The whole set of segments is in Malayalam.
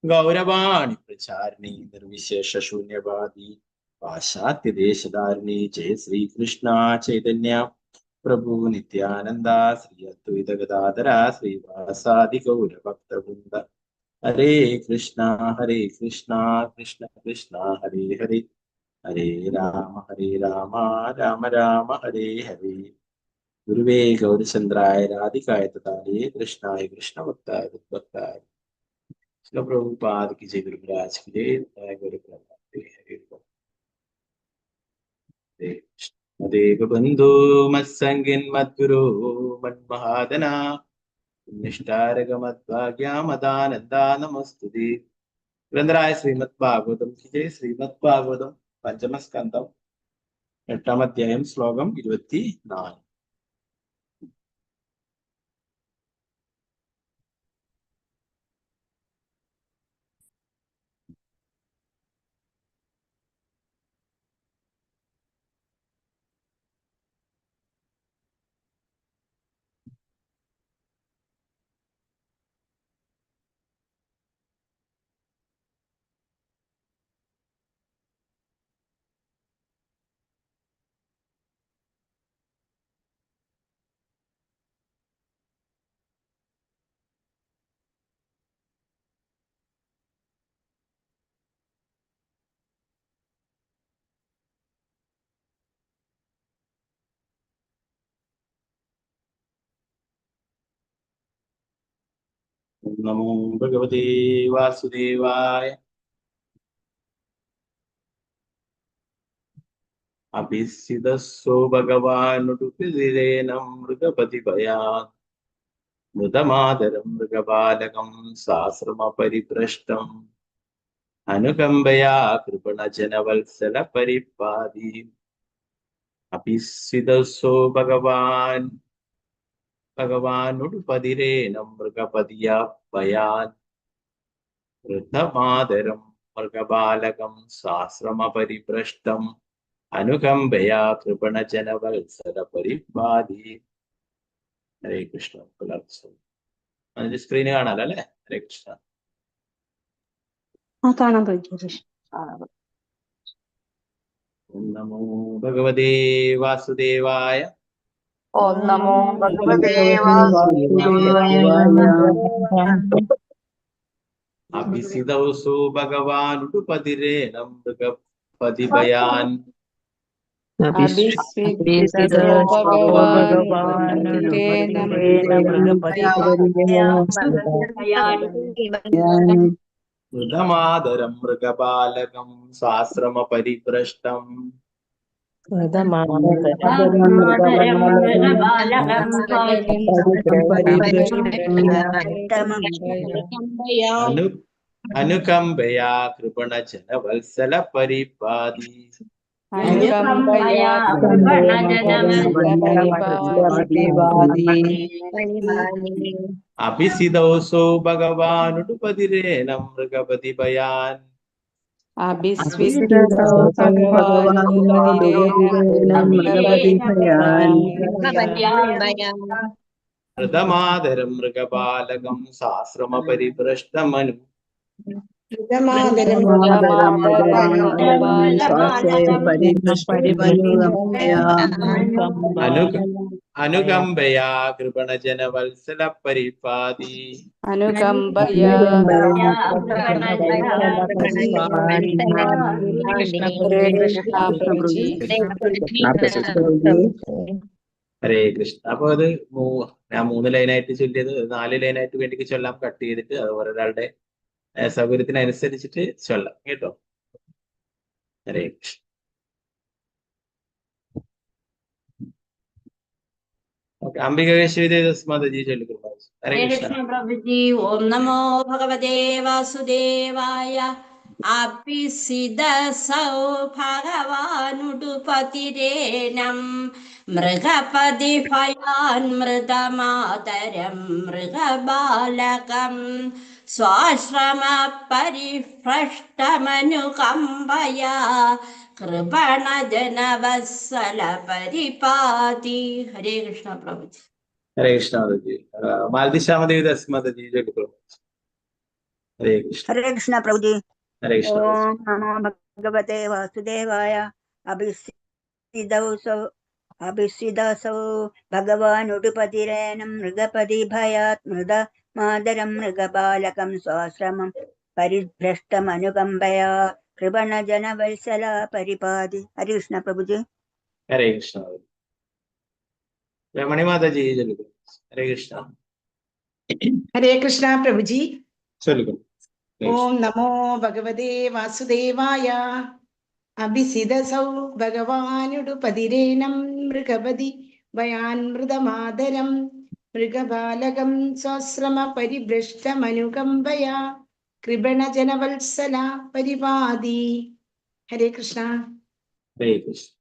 गौरवाणी प्रचारिणी निर्विशेष शून्यवादी पाश्चात्य देशधारिणी जय श्री कृष्ण चैतन्य प्रभु नित्यानंद श्री अद्वैत गदाधर श्रीवासादि गौर भक्त वृंद हरे कृष्णा कृष्ण कृष्णा हरे हरे हरे राम राम राम हरे हरे। गुरुवे गौरचंद्राय राधिकाय तथाले कृष्णाय कृष्ण भक्ताय भक्ताय श्रील प्रभुपाद की जय। गुरुराज की जय। जय गुरु प्रभात हरे मदेव बंधु मत्संगिन मद्गुरु मन्महादना निष्ठारग मद्भाग्या मदानंदा नमस्तुते। ग्रंथराय श्रीमद्भागवतम की जय। श्रीमद्भागवतम पंचमस्कंदम 8-ാം അധ്യായം ശ്ലോകം 24. नमो भगवते वासुदेवाय। अभिसिदस्सो भगवानुडुपिरेनं मृगपतिभयात् मृतमादरं मृगबालकं साश्रमपरिभ्रष्टम् अनुकम्पया कृपणजनवत्सलपरिपादी। अभिसिदस्सो भगवानुडुपदिरेनं मृगपतिया भयात् वृद्धमादरं मृगबालकं साश्रमपरिभ्रष्टम् अनुकंपया कृपणजनवत्सल परिपादी। ഹരേ കൃഷ്ണ. അതിന്റെ സ്ക്രീന് കാണാലോ അല്ലെ? ഹരേ കൃഷ്ണ. കാണാൻ പറ്റും. ഓം നമോ ഭഗവതേ വാസുദേവായ. ഓം നമോ ഭഗവതേ വാസുദേവായ. അഭിസിതൗസു ഭഗവാനുപതിരേണം മൃഗപതിഭയാൻ മൃതമാദരം മൃഗപാലകം സാശ്രമപരിഭ്രഷ്ടം അനുകമ്പയാ കൃപണജനവത്സല പരിപാതി. അഭിസിതൗസോ ഭഗവാനുപതിരേണം മൃഗപതിഭയാൻ മൃതമാദരം മൃഗപാലകം സാശ്രമപരിഭ്രഷ്ടമനു അനുകമ്പയാ കൃപണജനവത്സല പരിപാതി. ഹരേ കൃഷ്ണ. അപ്പൊ അത് ഞാൻ 3 ലൈനായിട്ട് ചൊല്ലിയത് 4 ലൈനായിട്ട് വേണ്ടി ചൊല്ലാം. കട്ട് ചെയ്തിട്ട് അത് ഒരാളുടെ സൗകര്യത്തിനനുസരിച്ചിട്ട് ചൊല്ലാം കേട്ടോ. ഹരേ കൃഷ്ണ. അംബികേശ്വരി ചൊല്ലിക്കൊള്ളു. ഹരേ കൃഷ്ണ പ്രഭുജി. ഓം നമോ ഭഗവതേ വാസുദേവായ. അഭിസിദസൗ ഭഗവാനുടുപതിരേനം മൃഗപതിഭയാൻ മൃതമാതരം മൃഗബാലകം സ്വാശ്രമ പരിഭ്രഷ്ടമനുകമ്പയാ കൃപണജനവത്സല പരിപാതി. ഹരേ കൃഷ്ണ പ്രഭുജി. ഹരേ കൃഷ്ണ മാതാജി. മാലതി ശ്യാമദേവി ദാസ് മാതാജി ചൊല്ലിക്കൊള്ളു. ഹരേ കൃഷ്ണ. ഹരേ കൃഷ്ണ പ്രഭുജി. ഹരേ കൃഷ്ണ. ഓം നമോ ഭഗവതേ വാസുദേവായ. അഭിസിദസൗ ഭഗവാനുടുപതിരേനം മൃഗപതി ഭയാത് മൃത മാതരം മൃഗബാലകം സ്വാശ്രമം പരിഭ്രഷ്ടമനുകമ്പയാ കൃപണജനവത്സല പരിപാതി. ഹരേ കൃഷ്ണ പ്രഭുജി. ഹരേ കൃഷ്ണ. രമണി മാതാജി ചൊല്ലുക. ഹരേ കൃഷ്ണ. ഹരേ കൃഷ്ണ പ്രഭുജി. ചൊല്ലുക. ഓം നമോ ഭഗവതേ വാസുദേവായ. അഭിസിദസൗ ഭഗവാനുടുപതിരേനം മൃഗപതി ഭയാൻമൃതമാതരം മൃഗബാലകം സ്വശ്രമ പരിഭ്രഷ്ടമനുകമ്പയാ കൃപണജനവത്സല പരിപാതി. ഹരേ കൃഷ്ണ. ഹരേ കൃഷ്ണ.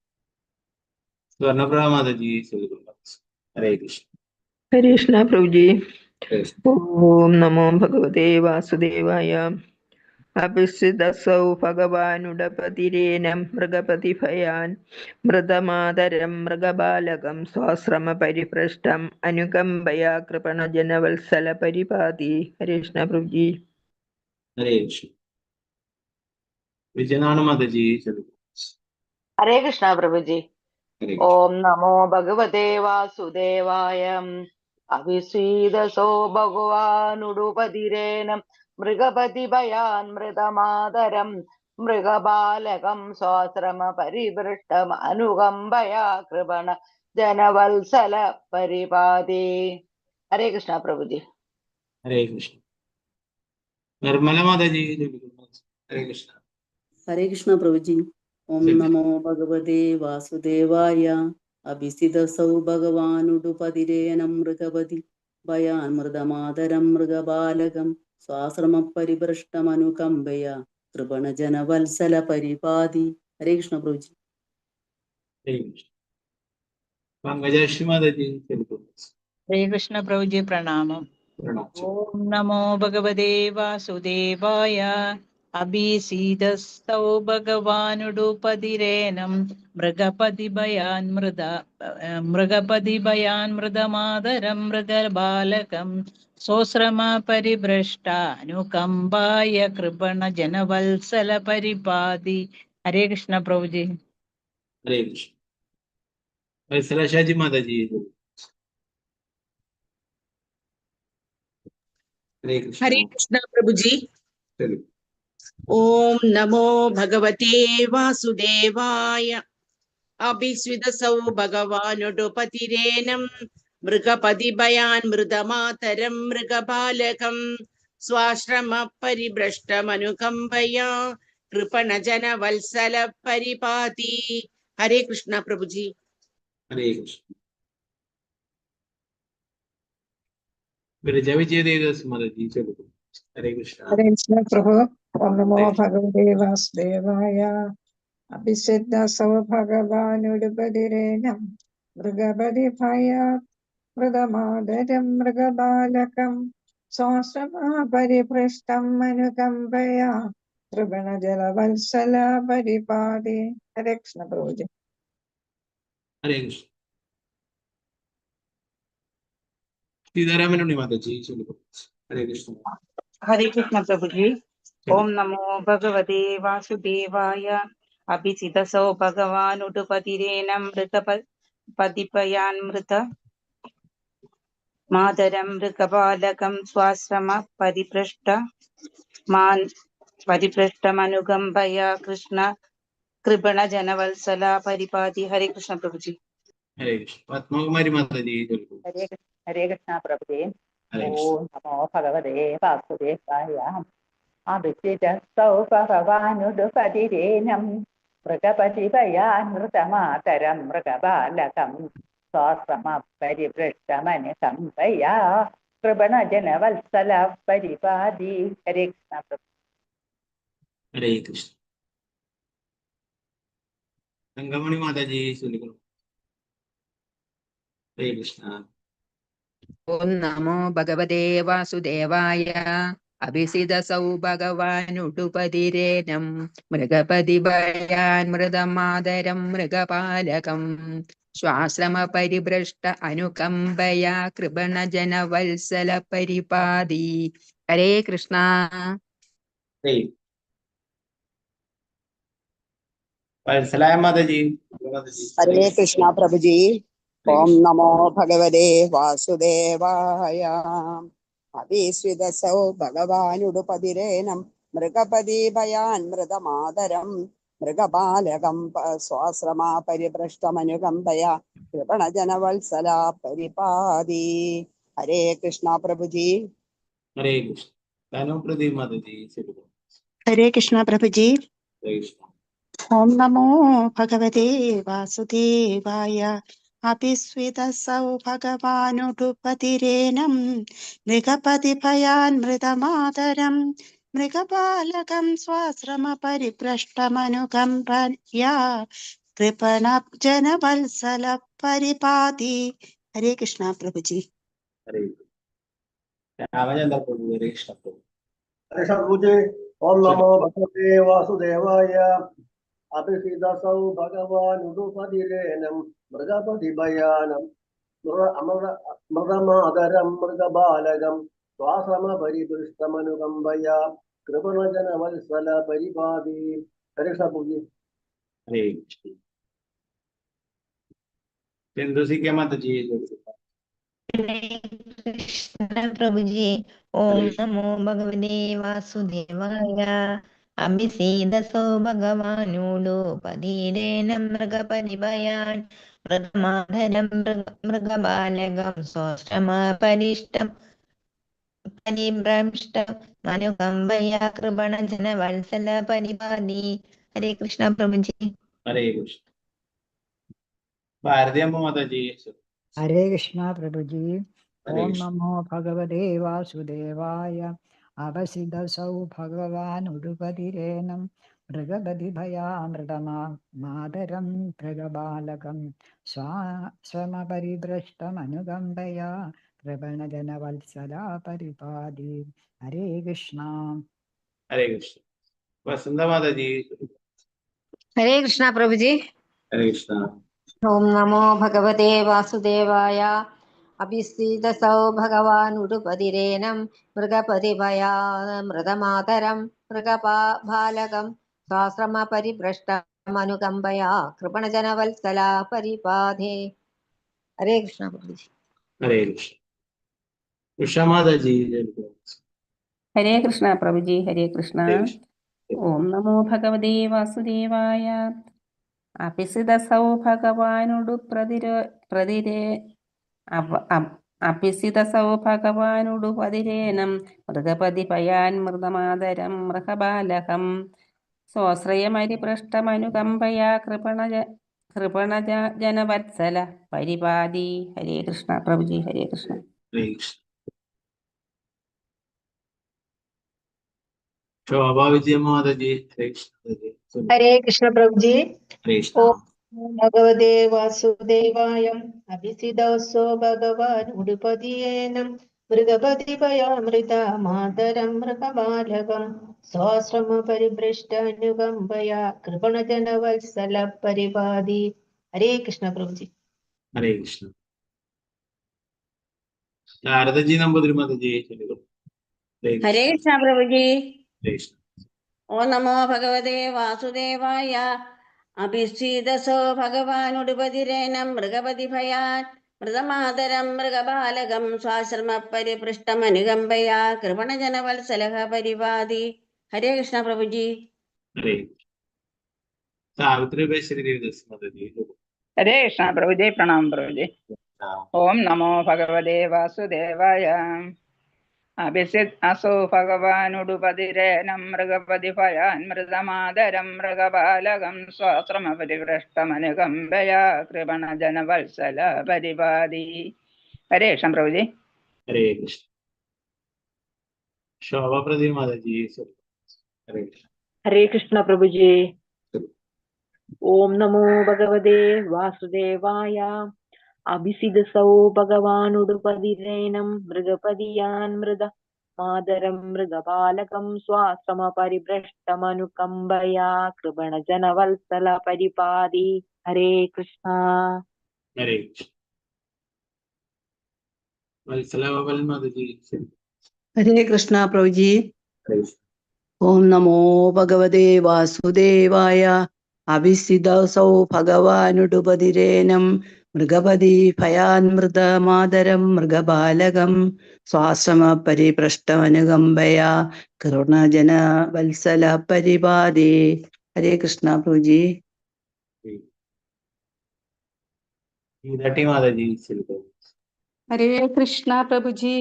സ്വർണപ്രഭ മാതാജി ചൊല്ലുക. ഹരേ കൃഷ്ണ. ഹരേ കൃഷ്ണ പ്രഭുജി. ഹരേ കൃഷ്ണ. ഓം നമോ ഭഗവതേ വാസുദേവായ. അഭിസിദസൗ ഭഗവാനുടപതിരേനം മൃഗപതി ഭയാൻ മൃതമാതരം മൃഗബാലകം സ്വാശ്രമ പരിഭ്രഷ്ടം അനുകമ്പയാ കൃപണജനവത്സല പരിപാതി. ഹരേ കൃഷ്ണ പ്രഭുജി. ഹരേ കൃഷ്ണ. വിജയനാണ് മാതാജി ചൊല്ലുക. ഹരേ കൃഷ്ണ പ്രഭുജി. ഹരേ കൃഷ്ണ. ഓം നമോ ഭഗവതേ വാസുദേവായ. അഭിസീദസോ ഭഗവാനുടുപതിരേനം മൃഗപതി ഭയാൻ മൃതമാതരം മൃഗബാലകം സ്വാശ്രമ പരിഭൃഷ്ടം അനുകമ്പയാ കൃപണ ജനവത്സല പരിപാതി. ഹരേ കൃഷ്ണ പ്രഭുജി. ഹരേ കൃഷ്ണ. നിർമ്മല മാതാജി ചൊല്ലുക. ഹരേ കൃഷ്ണ. ഹരേ കൃഷ്ണ പ്രഭുജി. ഓം നമോ ഭഗവതേ വാസുദേവായ. അഭിസിദസൗ ഭഗവാനുടുപതിരേനം മൃഗപതി ഭയാൻ മൃതമാതരം മൃഗബാലകം സ്വാശ്രമ പരിഭ്രഷ്ടമനുകമ്പയ കൃപണജനവത്സല പരിപാതി. ഹരേ കൃഷ്ണ പ്രഭുജി. ഹരേ കൃഷ്ണ. പങ്കജാക്ഷി മാതാജി ചൊല്ലുക. ഹരേ കൃഷ്ണ പ്രഭുജി. പ്രണാമം. പ്രണാമം. ഓം നമോ ഭഗവതേ വാസുദേവായ. അഭിസീദസൗ ഭഗവാനുടുപതിരേനം മൃഗപതി ഭയാൻ മൃതമാതരം മൃഗബാലകം സ്വശ്രമ പരിഭ്രഷ്ട അനുകമ്പായ കൃപണ ജനവത്സല പരിപാതി. ഹരേ കൃഷ്ണ പ്രഭുജി. ഹരേ കൃഷ്ണ. വത്സലാശാജി മാതാജി ചൊല്ലുക. ഹരേ കൃഷ്ണ. ഹരേ കൃഷ്ണ പ്രഭുജി. ചൊല്ലുക. ഓം നമോ ഭഗവതേ വാസുദേവായ. അഭിസ്വിതസൗ ഭഗവാനുടുപതിരേനം മൃഗപതി ഭയാൻ മൃതമാതരം മൃഗബാലകം സ്വാശ്രമ പരിഭ്രഷ്ടമനുകമ്പയാ കൃപണജനവത്സല പരിപാതി. ഹരേ കൃഷ്ണ പ്രഭുജി. ഹരേ കൃഷ്ണ. വിജയദേവദാസ് മാതാജി ചൊല്ലുക. ഹരേ കൃഷ്ണ. ഹരേ കൃഷ്ണ പ്രഭു. ഓം നമോ ഭഗവതേ വാസുദേവായ. അഭിസിദ്ധസൗ ഭഗവാനുടുപതിരേനം മൃഗപതി ഭയാത് മൃതമാതരം മൃഗബാലകം സ്വാശ്രമ പരിഭ്രഷ്ടം അനുകമ്പയാ കൃപണജനവത്സല പരിപാതി. ഹരേ കൃഷ്ണ പ്രഭുജി. ഹരേ കൃഷ്ണ. സീതാരാമനുണ്ണി മാതാജി ചൊല്ലുക. ഹരേ കൃഷ്ണ. ഹരേ കൃഷ്ണ പ്രഭുജി. ഓം നമോ ഭഗവതേ വാസുദേവായ. അഭിസിദസോ ഭഗവാനുടുപതിരേനം മൃഗപതി ഭയാൻ മൃത മാതരം മൃഗബാലകം സ്വാശ്രമ പരിഭ്രഷ്ടമനുകമ്പയ കൃഷ്ണ കൃപണ ജനവത്സല പരിപാതി. ഹരേ കൃഷ്ണ പ്രഭുജി. ഹരേ കൃഷ്ണ. പത്മകുമാരി മാതാജി ചൊല്ലുക. ഹരേ കൃഷ്ണ പ്രഭുജി. ഹരേ കൃഷ്ണ. ഓം നമോ ഭഗവതേ വാസുദേവായ. അഭിസിദസൗ ഭഗവാനുടുപതിരേനം മൃഗപതി ഭയാൻ മൃതമാതരം മൃഗബാലകം സ്വാശ്രമ പരിഭ്രഷ്ടമനുകമ്പയാ കൃപണ ജനവത്സല പരിപാതി. ഹരേ കൃഷ്ണ പ്രഭു. ഹരേ കൃഷ്ണ. തങ്കമണി മാതാജി ചൊല്ലുക. ഹരേ കൃഷ്ണ. ഓം നമോ ഭഗവതേ വാസുദേവായ. അഭിസിദസൗ ഭഗവാനുടുപതിരേനം മൃഗപതി ഭയാൻ മൃതമാതരം മൃഗപാലകം സ്വാശ്രമ പരിഭ്രഷ്ട അനുകമ്പയാ കൃപണ ജനവത്സല പരിപാതി. ഹരേ കൃഷ്ണ. വത്സലായ മാതാജി. മാതാജി ഹരേ കൃഷ്ണ പ്രഭുജി. ഹരേ ഓം കൃഷ്ണ. നമോ ഭഗവതേ വാസുദേവായ. അഭിസ്വിതസൗ ഭഗവാനുടുപതിരേനം മൃഗപതി ഭയാൻ മൃതമാതരം മൃഗപാലകം സ്വാശ്രമാ പരിഭ്രഷ്ടമനുകമ്പയ കൃപണജനവത്സല പരിപാതി. ഹരേ കൃഷ്ണ പ്രഭുജി. ഹരേ കൃഷ്ണ. ധനുപ്രതി മാതാജി. ഹരേ കൃഷ്ണ പ്രഭുജി. ഹരേ കൃഷ്ണ. ഓം നമോ ഭഗവതേ വാസുദേവായ. അഭിസ്വിതസൗ ഭഗവാനുടുപതിരേനം മൃഗപതി ഭയാൻ മൃതമാതരം മൃഗപാലകം സ്വാശ്രമ പരിഭ്രഷ്ടമനുകമ്പയാ കൃപണ ജനവത്സല പരിപാതി. ഹരേ കൃഷ്ണ പ്രഭുജി. ഹരേ രാമചന്ദ്ര പ്രഭു. ഹരേ കൃഷ്ണ പ്രഭു. ഹരേ കൃഷ്ണ പ്രഭുജി. ഓം നമോ ഭഗവതേ വാസുദേവായ. അഭിസിദസൗ ഭഗവാനുടുപതിരേനം മൃഗപതി ഭയാനം മൃതമാതരം മൃഗബാലകം സ്വാശ്രമ പരിപൃഷ്ടമനുകമ്പയ കൃപണജനവത്സല പരിപാതി. ഹരേ കൃഷ്ണ പ്രഭുജി. ഹരേ കൃഷ്ണ. സിന്ധുസിക്ക മാതാജി. കൃഷ്ണ പ്രഭുജി. ഓം നമോ ഭഗവതേ വാസുദേവായ. അഭിസീദസോ ഭഗവാനോടു പതിരേനം മൃഗപതി ഭയാൻ മൃതമാതരം മൃഗബാലകം സ്വശ്രമ പരിഷ്ടം പരിഭ്രഷ്ടം മനുകമ്പയ കൃപണ ജനവത്സല പരിപാടി. ഹരേ കൃഷ്ണ പ്രഭുജി. ഹരേ കൃഷ്ണ. ഭാരതി അമ്മ മാതാജി. ഹരേ കൃഷ്ണ പ്രഭുജി. ഹരേ ഓം കൃഷ്ണ. നമോ ഭഗവതേ വാസുദേവായ. അവസിദസൗ ഭഗവാൻ ഉടുപതിരേനം മൃഗപതി ഭയാമൃതമാതരം മൃഗബാലകം സ്വാശ്രമ പരിഭ്രഷ്ടമനുകമ്പയാ കൃപണജനവത്സല പരിപാതി. ഹരേ കൃഷ്ണ. ഹരേ കൃഷ്ണ. വസന്ത മാതാജി. ഹരേ കൃഷ്ണ പ്രഭുജി. ഹരേ കൃഷ്ണ. ഓം നമോ ഭഗവതേ വാസുദേവായ. അഭിസ്ഥിതസൗ ഭഗവാൻ ഉടുപതിരേനം മൃഗപതി ഭയാ മൃതമാതരം മൃഗപാലകം സ്വാശ്രമ പരിഭ്രഷ്ടമനുകമ്പയാ കൃപണജനവത്സല പരിപാധേ. ഹരേ കൃഷ്ണ പ്രഭുജി. ഹരേ കൃഷ്ണ. ഉഷ മാതാജി. ഹരേ കൃഷ്ണ പ്രഭുജി. ഹരേ കൃഷ്ണ. ഓം നമോ ഭഗവതേ വാസുദേവായ. അഭിസിദസൗ ഭഗവാനുടുപതിരേനം മൃഗപതി ഭയാൻ മൃതമാതരം മൃഗബാലകം സ്വാശ്രയമരിഭ്രഷ്ടമനുകമ്പയാ കൃപണ ജനവത്സല പരിപാതി. ഹരേ കൃഷ്ണ പ്രഭുജി. ഹരേ കൃഷ്ണ. ഹരേ കൃഷ്ണ. ശോഭാ വിജയ മാതാജി. ഹരേ കൃഷ്ണ. ഹരേ കൃഷ്ണ പ്രഭുജി. ഹരേ കൃഷ്ണ. ഓം ഭഗവതേ വാസുദേവായ. അഭിസിദസോ ഭഗവാൻ ഉടുപതിയേനം മൃഗപതി ഭയാമൃത മാതരം മൃഗബാലകം സ്വാശ്രമ പരിഭ്രഷ്ടനുകമ്പയ കൃപണജനവത്സല പരിപാതി. ഹരേ കൃഷ്ണ പ്രഭുജി. ഹരേ കൃഷ്ണ. ശാരദജി നമ്പൂതിരി മാതാജി. ഹരേ കൃഷ്ണ പ്രഭുജി. ഹരേ കൃഷ്ണ. ഓം നമോ ഭഗവതേ വാസുദേവായ. അഭിസ്ഥിതസോ ഭഗവാനുടുപതിരേനം മൃഗപതി ഭയാൻ മൃതമാതരം മൃഗബാലകം സ്വാശ്രമ പരിപൃഷ്ടമനുകമ്പയാ കൃപണജനവത്സല പരിപാതി. ഹരേ കൃഷ്ണ പ്രഭുജി. ഹരേ സാവിത്രി ബേശ്വരി ദേവദാസ് മാതാജി. ഹരേ കൃഷ്ണ പ്രഭുജി. പ്രണാം പ്രഭുജി. ഓം നമോ ഭഗവതേ വാസുദേവായ. അഭിസിദസോ ഭഗവാനുടുപതിരേനം മൃഗപതി ഭയാൻ മൃതമാതരം മൃഗബാലകം സ്വാശ്രമ പരിഭ്രഷ്ടമനുകമ്പയാ കൃപണജനവത്സല പരിപാതി. ഹരേ കൃഷ്ണ പ്രഭുജി. ഹരേ കൃഷ്ണ. ശോഭാപ്രതി മാതാജി. ഹരേ കൃഷ്ണ. ഹരേ കൃഷ്ണ പ്രഭുജി. ഓം നമോ ഭഗവതേ വാസുദേവായ. അഭിസിദസൗ ഭഗവാനുടുപതിരേനം മൃഗപതിയാൻ മൃത മാതരം മൃഗപാലകം സ്വാശ്രമ പരിഭ്രഷ്ടമനുകമ്പയാ കൃപണജനവത്സല പരിപാതി. ഹരേ കൃഷ്ണ. ഹരേ കൃഷ്ണ. വത്സല മാതാജി. ഹരേ കൃഷ്ണ പ്രഭുജി. ഹരേ കൃഷ്ണ. ഓം നമോ ഭഗവതേ വാസുദേവായ. അഭിസിതസൗ ഭഗവാനുടുപതിരേനം മൃഗപതി ഭയാൻമൃതമാതരം മൃഗബാലകം സ്വാശ്രമ പരിപൃഷ്ടമനുകമ്പയാ കരുണജന വത്സല പരിപാദേ. ഹരേ കൃഷ്ണ പ്രഭുജി. ഗീതാട്ടി മാതാജി ചെലുക്കും. ഹരേ കൃഷ്ണ പ്രഭുജി.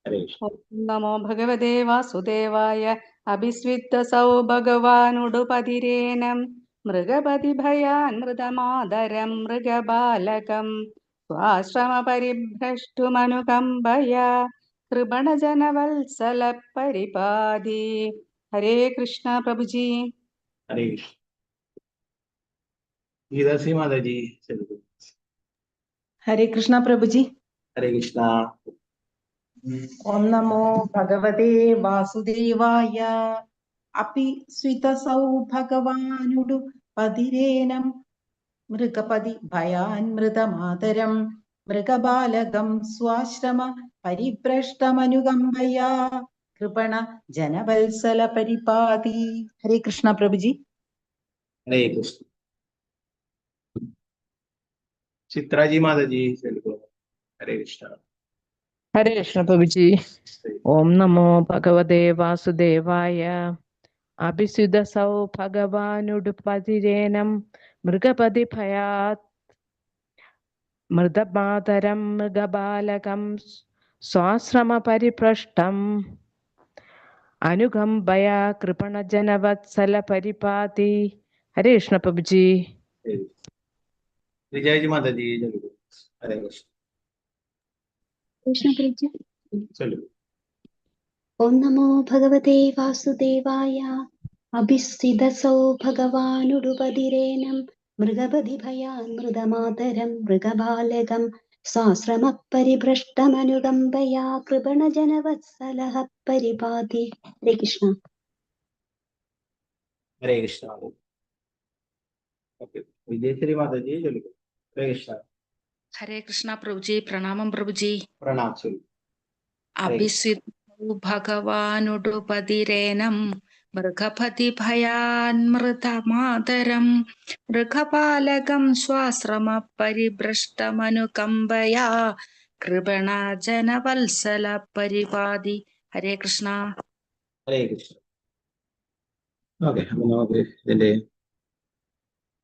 ഹരേ ഓം നമോ ഭഗവതേ വാസുദേവായ. അഭിസ്വിത്തസൗ ഭഗവാനുടുപതിരേനം മൃഗപതി ഭയാൻമൃതമാതരം മൃഗബാലകം സ്വാശ്രമ പരിഭ്രഷ്ടുമനുകമ്പയാ കൃപണജനവത്സല പരിപാദി. ഹരേ കൃഷ്ണ പ്രഭുജി. ഹരേ ഗീതാശ്രീ മാതാജി ചെലുക്കും. ഹരേ കൃഷ്ണ പ്രഭുജി. ഹരേ കൃഷ്ണ. ഓം നമോ ഭഗവതേ വാസുദേവായ. അപി സ്വിതസൗ ഭഗവാനുടു പതിരേനം മൃഗപതി ഭയാൻമൃതമാതരം മൃഗബാലകം സ്വാശ്രമ പരിഭ്രഷ്ടമനുകമ്പയാ കൃപണ ജനവത്സല പരിപാതി. ഹരേ കൃഷ്ണ പ്രഭുജി. ഹരേ കൃഷ്ണ. ചിത്രാജി മാതാജി ചെലുക്കും. ഹരേ കൃഷ്ണ. ഹരേ കൃഷ്ണ പ്രഭുജി. ഓം നമോ ഭഗവതേ വാസുദേവായ. അഭിസുതസൗ ഭഗവാനുടുപതിരേനം മൃഗപതി ഭയാത് മൃതമാതരം മൃഗബാലകം സ്വാശ്രമ പരിഭ്രഷ്ടം അനുകമ്പയാ കൃപണജനവത്സല പരിപാതി. ഹരേ കൃഷ്ണ പ്രഭുജി. വിജയജി മാതാജി ചെലുക്കും. ഹരേ കൃഷ്ണ. കൃഷ്ണ പ്രഭുജി. ചെലുക്കും. ഓം നമോ ഭഗവതേ വാസുദേവായ. അഭിസ്ഥിതസൗ ഭഗവാനുടുപതിരേനം മൃഗപതി ഭയാൻമൃതമാതരം മൃഗബാലകം സ്വാശ്രമ പരിഭ്രഷ്ടമനുകമ്പയാ കൃപണജനവത്സല പരിപാതി. ഹരേ കൃഷ്ണ. ഹരേ കൃഷ്ണ. വിജയശ്രീ മാതാജി ചെലുക്കും. ഹരേ കൃഷ്ണ. ഹരേ കൃഷ്ണ പ്രഭുജി. പ്രണാമം പ്രഭുജി. പ്രണാം ചെലുക്കും. അഭിസ്വിതൗ ഭഗവാനുടുപതിരേനം മൃഗപതി ഭയാൻമൃതമാതരം മൃഗപാലകം സ്വാശ്രമ പരിഭ്രഷ്ടമനുകമ്പയാ കൃപണ ജനവത്സല പരിപാതി. ഹരേ കൃഷ്ണ. ഹരേ കൃഷ്ണ. ഓക്കെ, അപ്പൊ നമുക്ക് ഇതിന്റെ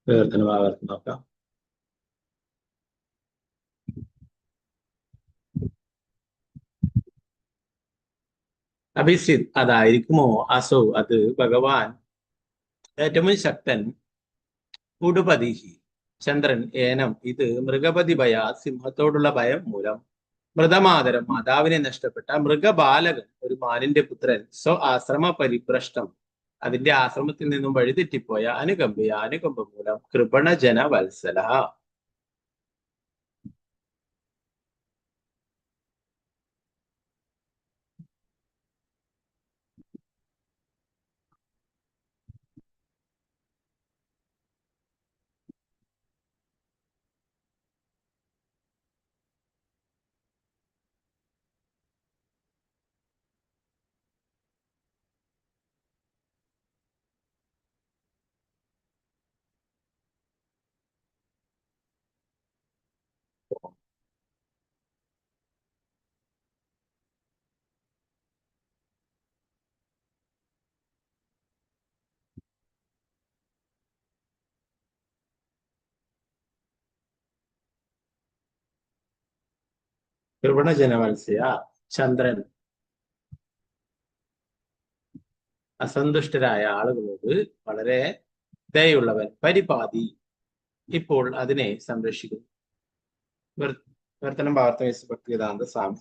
വിവർത്തനം ആവർത്തി നോക്കാം. അഭിസിത് അതായിരിക്കുമോ, അസോ അത്, ഭഗവാൻ ഏറ്റവും ശക്തൻ, ഉടുപതി ചന്ദ്രൻ, ഏനം ഇത്, മൃഗപതി ഭയ സിംഹത്തോടുള്ള ഭയം മൂലം, മൃതമാതരം മാതാവിനെ നഷ്ടപ്പെട്ട, മൃഗബാലകൻ ഒരു മാനിന്റെ പുത്രൻ, സ്വ ആശ്രമ പരിഭ്രഷ്ടം അതിന്റെ ആശ്രമത്തിൽ നിന്നും വഴിതെറ്റിപ്പോയ, അനുകമ്പ മൂലം, കൃപണജന വത്സല. കൃപണജനവത്സയ ചന്ദ്രൻ അസന്തുഷ്ടരായ ആളുകളോട് വളരെ ദയുള്ളവൻ, പരിപാതി ഇപ്പോൾ അതിനെ സംരക്ഷിക്കുന്നു. വർത്തനം ഭാരതമേശ ഭക്തിവേദാന്ത സ്വാമി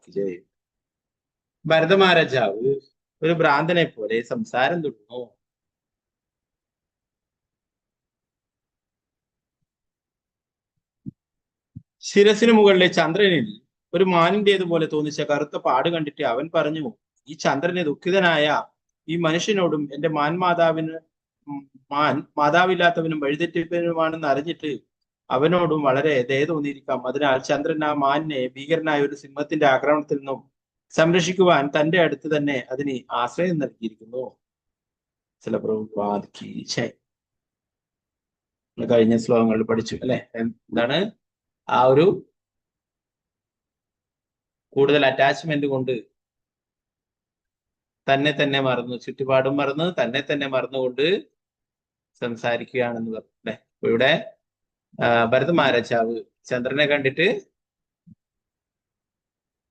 ശ്രീ ഭരത മഹാരാജാവ് ഒരു ഭ്രാന്തനെ പോലെ സംസാരം തുടർന്നു. ശിരസിന് മുകളിലെ ചന്ദ്രനിൽ ഒരു മാനിന്റേതുപോലെ തോന്നിച്ച കറുത്ത പാട് കണ്ടിട്ട് അവൻ പറഞ്ഞു, ഈ ചന്ദ്രനെ ദുഃഖിതനായ ഈ മനുഷ്യനോടും എന്റെ മാതാവില്ലാത്തവനും വഴിതെറ്റിപ്പനുമാണെന്ന് അറിഞ്ഞിട്ട് അവനോടും വളരെ ദയ തോന്നിയിരിക്കാം. അതിനാൽ ചന്ദ്രൻ ആ മാനിനെ ഭീകരനായ ഒരു സിംഹത്തിന്റെ ആക്രമണത്തിൽ നിന്നും സംരക്ഷിക്കുവാൻ തന്റെ അടുത്ത് തന്നെ അതിന് ആശ്രയം നൽകിയിരിക്കുന്നു. ചില കഴിഞ്ഞ ശ്ലോകങ്ങളിൽ പഠിച്ചു അല്ലെ? എന്താണ് ആ ഒരു കൂടുതൽ അറ്റാച്ച്മെന്റ് കൊണ്ട് തന്നെ മറന്നു, ചുറ്റുപാടും മറന്ന് തന്നെ മറന്നുകൊണ്ട് സംസാരിക്കുകയാണെന്ന് പറഞ്ഞു അല്ലെ? ഇവിടെ ഭരത മഹാരാജാവ് ചന്ദ്രനെ കണ്ടിട്ട്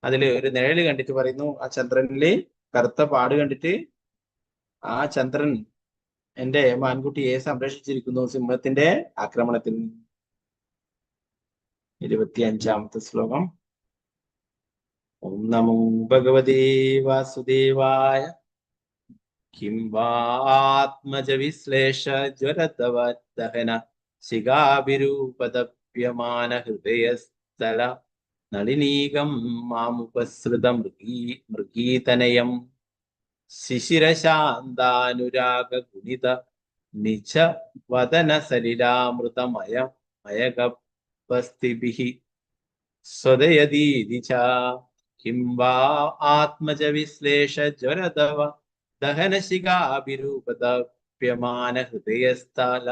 അതില് ഒരു നിഴല് കണ്ടിട്ട് പറയുന്നു, ആ ചന്ദ്രനിലെ കറുത്ത പാട് കണ്ടിട്ട് ആ ചന്ദ്രൻ എന്റെ മാൻകുട്ടിയെ സംരക്ഷിച്ചിരിക്കുന്നു സിംഹത്തിന്റെ ആക്രമണത്തിൽ. 25-ാമത്തെ ശ്ലോകം. ഓം നമോ ഭഗവതേ വാസുദേവായ. കിം വാത്മജ വിശ്ലേഷ ജ്വരതവ ദഹന ശിഖാഭിരൂപദപ്യമാന ഹൃദയസ്ഥല നളിനീകം മാമുപസൃത മൃഗീതനയം ശിശിരശാന്താനുരാഗ ഗുണിത നിജ വദന സലിലാമൃതമയമയഗസ്തിഭിഃ സ്വദയതീതി ച. കിം വാ ആത്മജ വിശ്ലേഷ ജ്വരതവ ദഹനശിഖാഭിരൂപദപ്യമാന ഹൃദയസ്ഥല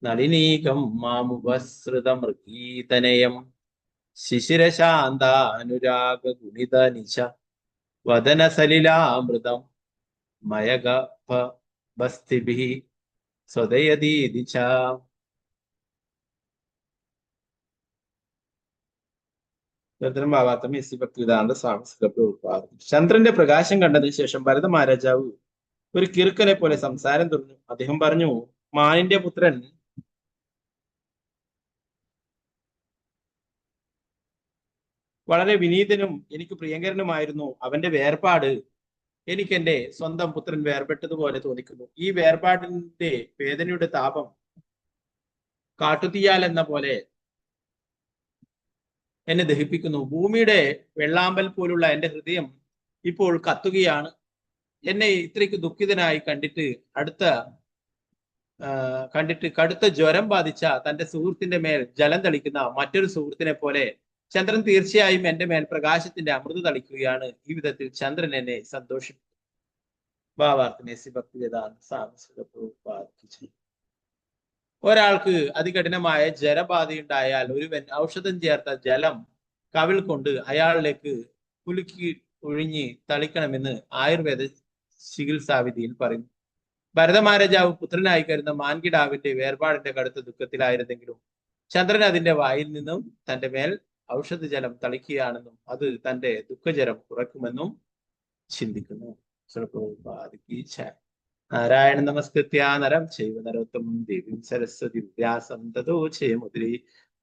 നളിനീകം മാമുപസൃത മൃഗീതനയം ശിശിരശാന്താനുരാഗ ഗുണിത നിജ വദന സലിലാമൃതം മയഗസ്തിഭിഃ സ്വദയതീതി ച. ചന്ദ്രന്റെ പ്രകാശം കണ്ടതിന് ശേഷം ഭരത മഹാരാജാവ് ഒരു കിറുക്കനെ പോലെ സംസാരം തുടർന്നു. അദ്ദേഹം പറഞ്ഞു, മാനിന്റെ പുത്രൻ വളരെ വിനീതനും എനിക്ക് പ്രിയങ്കരനുമായിരുന്നു. അവന്റെ വേർപാട് എനിക്ക് എന്റെ സ്വന്തം പുത്രൻ വേർപെട്ടതുപോലെ തോന്നിക്കുന്നു. ഈ വേർപാടിന്റെ വേദനയുടെ താപം കാട്ടുതീയാൽ എന്ന പോലെ എന്നെ ദഹിപ്പിക്കുന്നു. ഭൂമിയുടെ വെള്ളാമ്പൽ പോലുള്ള എന്റെ ഹൃദയം ഇപ്പോൾ കത്തുകയാണ്. എന്നെ ഇത്രയ്ക്ക് ദുഃഖിതനായി കണ്ടിട്ട് കടുത്ത ജ്വരം ബാധിച്ച തന്റെ സുഹൃത്തിന്റെ മേൽ ജലം തളിക്കുന്ന മറ്റൊരു സുഹൃത്തിനെ പോലെ ചന്ദ്രൻ തീർച്ചയായും എന്റെ മേൽ പ്രകാശത്തിന്റെ അമൃത തളിക്കുകയാണ്. ഈ വിധത്തിൽ ചന്ദ്രൻ എന്നെ സന്തോഷിപ്പിക്കും. ഒരാൾക്ക് അതികഠിനമായ ജലബാധയുണ്ടായാൽ ഒരുവൻ ഔഷധം ചേർത്ത ജലം കവിൾ കൊണ്ട് അയാളിലേക്ക് കുലുക്കി ഒഴിഞ്ഞ് തളിക്കണമെന്ന് ആയുർവേദ ചികിത്സാവിധിയിൽ പറയുന്നു. ഭരത മഹാരാജാവ് പുത്രനായി കരുന്ന മാൻകിടാവിന്റെ വേർപാടിന്റെ കടുത്ത ദുഃഖത്തിലായിരുന്നെങ്കിലും ചന്ദ്രൻ അതിന്റെ വായിൽ നിന്നും തന്റെ മേൽ ഔഷധ ജലം തളിക്കുകയാണെന്നും അത് തന്റെ ദുഃഖജലം കുറയ്ക്കുമെന്നും ചിന്തിക്കുന്നു. നാരായണ നമസ്കൃത്യ നരം ചൈവ നരോത്തമം ദേവീം സരസ്വതി വ്യാസം തതോ ജയമുദ്രീ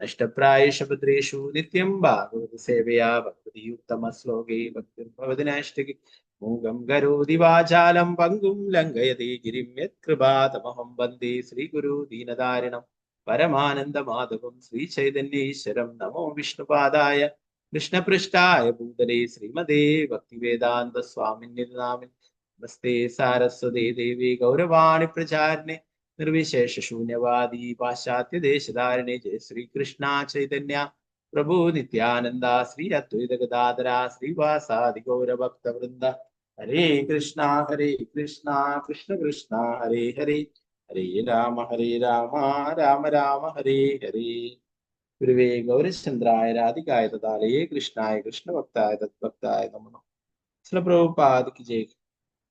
നഷ്ടപ്രായേഷു നിത്യം ഭാഗവത സേവയാ ഭഗവതിയുത്തമ ശ്ലോകേ ഭക്തിർഭവതി നൈഷ്ഠികി മൂകം കരോതി വാചാലം പങ്കും ലംഘയതി ഗിരിം യത്കൃപാതമഹം വന്ദേ ശ്രീഗുരു ദീനധാരിണം പരമാനന്ദമാധവം ശ്രീചൈതന്യേശ്വരം. നമോ വിഷ്ണുപാദായ കൃഷ്ണപൃഷ്ഠായ ഭൂതലേ ശ്രീമതേ ഭക്തിവേദാന്ത സ്വാമിന്യനാമിൻ നമസ്തേ സാരസ്വതേ ദേവി ഗൗരവാണി പ്രചാരിണേ നിർവിശേഷ ശൂന്യവാദി പാശ്ചാത്യ ദേശധാരിണേ. ജയ ശ്രീകൃഷ്ണ ചൈതന്യ പ്രഭു നിത്യാനന്ദ ശ്രീ അദ്വൈത ഗദാധര ശ്രീവാസാദി ഗൗരഭക്തവൃന്ദ. ഹരേ കൃഷ്ണ കൃഷ്ണ കൃഷ്ണ ഹരേ ഹരേ, ഹരേ രാമ രാമ രാമ ഹരേ ഹരേ. ഗുരുവേ ഗൗരചന്ദ്രായ രാധികായ തഥാലയേ കൃഷ്ണായ കൃഷ്ണഭക്തായ തദ്ഭക്തായ നമോ. ശ്രീ പ്രഭുപാദ് കി ജയ്,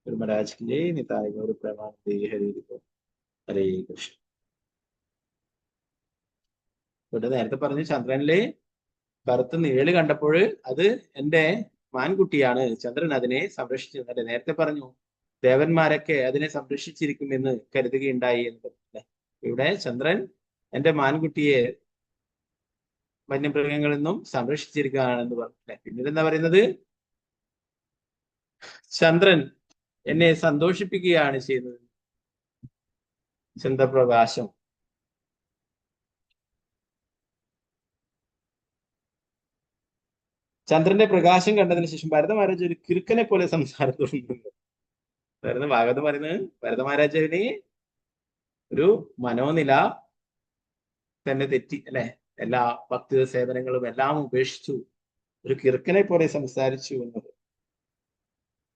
ഗുരു മഹാരാജ് കി ജയ്, നിതായ ഗൗര പ്രേമാനന്ദേ. ഹരേ ഹരേ കൃഷ്ണ. ഇവിടെ നേരത്തെ പറഞ്ഞു ചന്ദ്രനിലെ കറുത്ത നിഴല് കണ്ടപ്പോൾ അത് എന്റെ മാൻകുട്ടിയാണ്, ചന്ദ്രൻ അതിനെ സംരക്ഷിച്ചിരുന്നല്ലേ. നേരത്തെ പറഞ്ഞു ദേവന്മാരൊക്കെ അതിനെ സംരക്ഷിച്ചിരിക്കുമെന്ന് കരുതുകയുണ്ടായി എന്ന് പറഞ്ഞില്ലേ. ഇവിടെ ചന്ദ്രൻ എന്റെ മാൻകുട്ടിയെ വന്യമൃഗങ്ങളിൽ നിന്നും സംരക്ഷിച്ചിരിക്കുകയാണെന്ന് പറഞ്ഞില്ലേ. പിന്നീട് എന്താ പറയുന്നത്, ചന്ദ്രൻ എന്നെ സന്തോഷിപ്പിക്കുകയാണ് ചെയ്യുന്നത്. ചന്ദ്രപ്രകാശം ചന്ദ്രന്റെ പ്രകാശം കണ്ടതിന് ശേഷം ഭരത മഹാരാജ് ഒരു കിറുക്കനെ പോലെ സംസാരം തുടങ്ങുന്നു. ഭാഗവതം പറയുന്നത് ഭരത മഹാരാജാവിന് ഒരു മനോനില തന്നെ തെറ്റി അല്ലെ. എല്ലാ ഭക്തി സേവനങ്ങളും എല്ലാം ഉപേക്ഷിച്ചു ഒരു കിറുക്കനെ പോലെ സംസാരിച്ചു എന്നത്.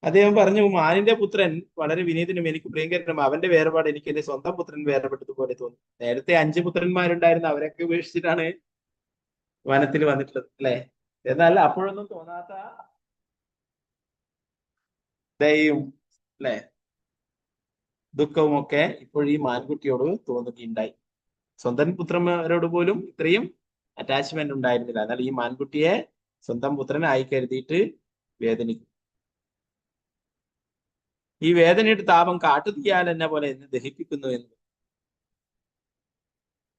അദ്ദേഹം പറഞ്ഞു, മാനിന്റെ പുത്രൻ വളരെ വിനീതനും എനിക്ക് പ്രിയങ്കരനും, അവന്റെ വേർപാട് എനിക്ക് എന്റെ സ്വന്തം പുത്രൻ വേർപെട്ടതുപോലെ തോന്നി. നേരത്തെ 5 പുത്രന്മാരുണ്ടായിരുന്നു, അവരൊക്കെ ഉപേക്ഷിച്ചിട്ടാണ് വനത്തിൽ വന്നിട്ടുള്ളത് അല്ലെ. എന്നാൽ അപ്പോഴൊന്നും തോന്നാത്ത ദയയും അല്ലെ ദുഃഖവും ഒക്കെ ഇപ്പോൾ ഈ മാൻകുട്ടിയോട് തോന്നുകയുണ്ടായി. സ്വന്തം പുത്രന്മാരോട് പോലും ഇത്രയും അറ്റാച്ച്മെന്റ് ഉണ്ടായിരുന്നില്ല. എന്നാൽ ഈ മാൻകുട്ടിയെ സ്വന്തം പുത്രനായി കരുതിയിട്ട് വേദനിക്കും. ഈ വേദനയുടെ താപം കാട്ടുതീയാൽ എന്നെ പോലെ എന്നെ ദഹിപ്പിക്കുന്നു എന്ന്.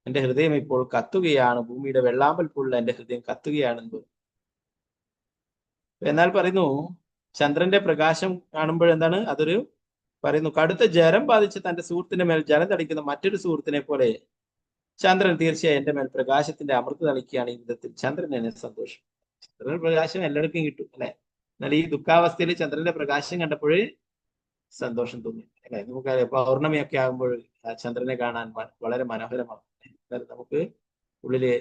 എന്റെ ഹൃദയം ഇപ്പോൾ കത്തുകയാണ്, ഭൂമിയുടെ വെള്ളാമ്പൽ പോലുള്ള എന്റെ ഹൃദയം കത്തുകയാണെന്ന്. എന്നാൽ പറയുന്നു, ചന്ദ്രന്റെ പ്രകാശം കാണുമ്പോൾ എന്താണ് അതൊരു പറയുന്നു, കടുത്ത ജലം ബാധിച്ച് തന്റെ സുഹൃത്തിന്റെ മേൽ ജലം തളിക്കുന്ന മറ്റൊരു സുഹൃത്തിനെ പോലെ ചന്ദ്രൻ തീർച്ചയായും എന്റെ മേൽ പ്രകാശത്തിന്റെ അമൃത തളിക്കുകയാണ്. ഈ വിധത്തിൽ ചന്ദ്രൻ എന്നെ സന്തോഷം. ചന്ദ്രന്റെ പ്രകാശം എല്ലാവർക്കും കിട്ടും അല്ലെ. എന്നാൽ ഈ ദുഃഖാവസ്ഥയിൽ ചന്ദ്രന്റെ പ്രകാശം കണ്ടപ്പോൾ സന്തോഷം തോന്നി അല്ലെ. നമുക്ക് പൗർണമിയൊക്കെ ആകുമ്പോൾ ചന്ദ്രനെ കാണാൻ വളരെ മനോഹരമാണ്. നമുക്ക് ഉള്ളില്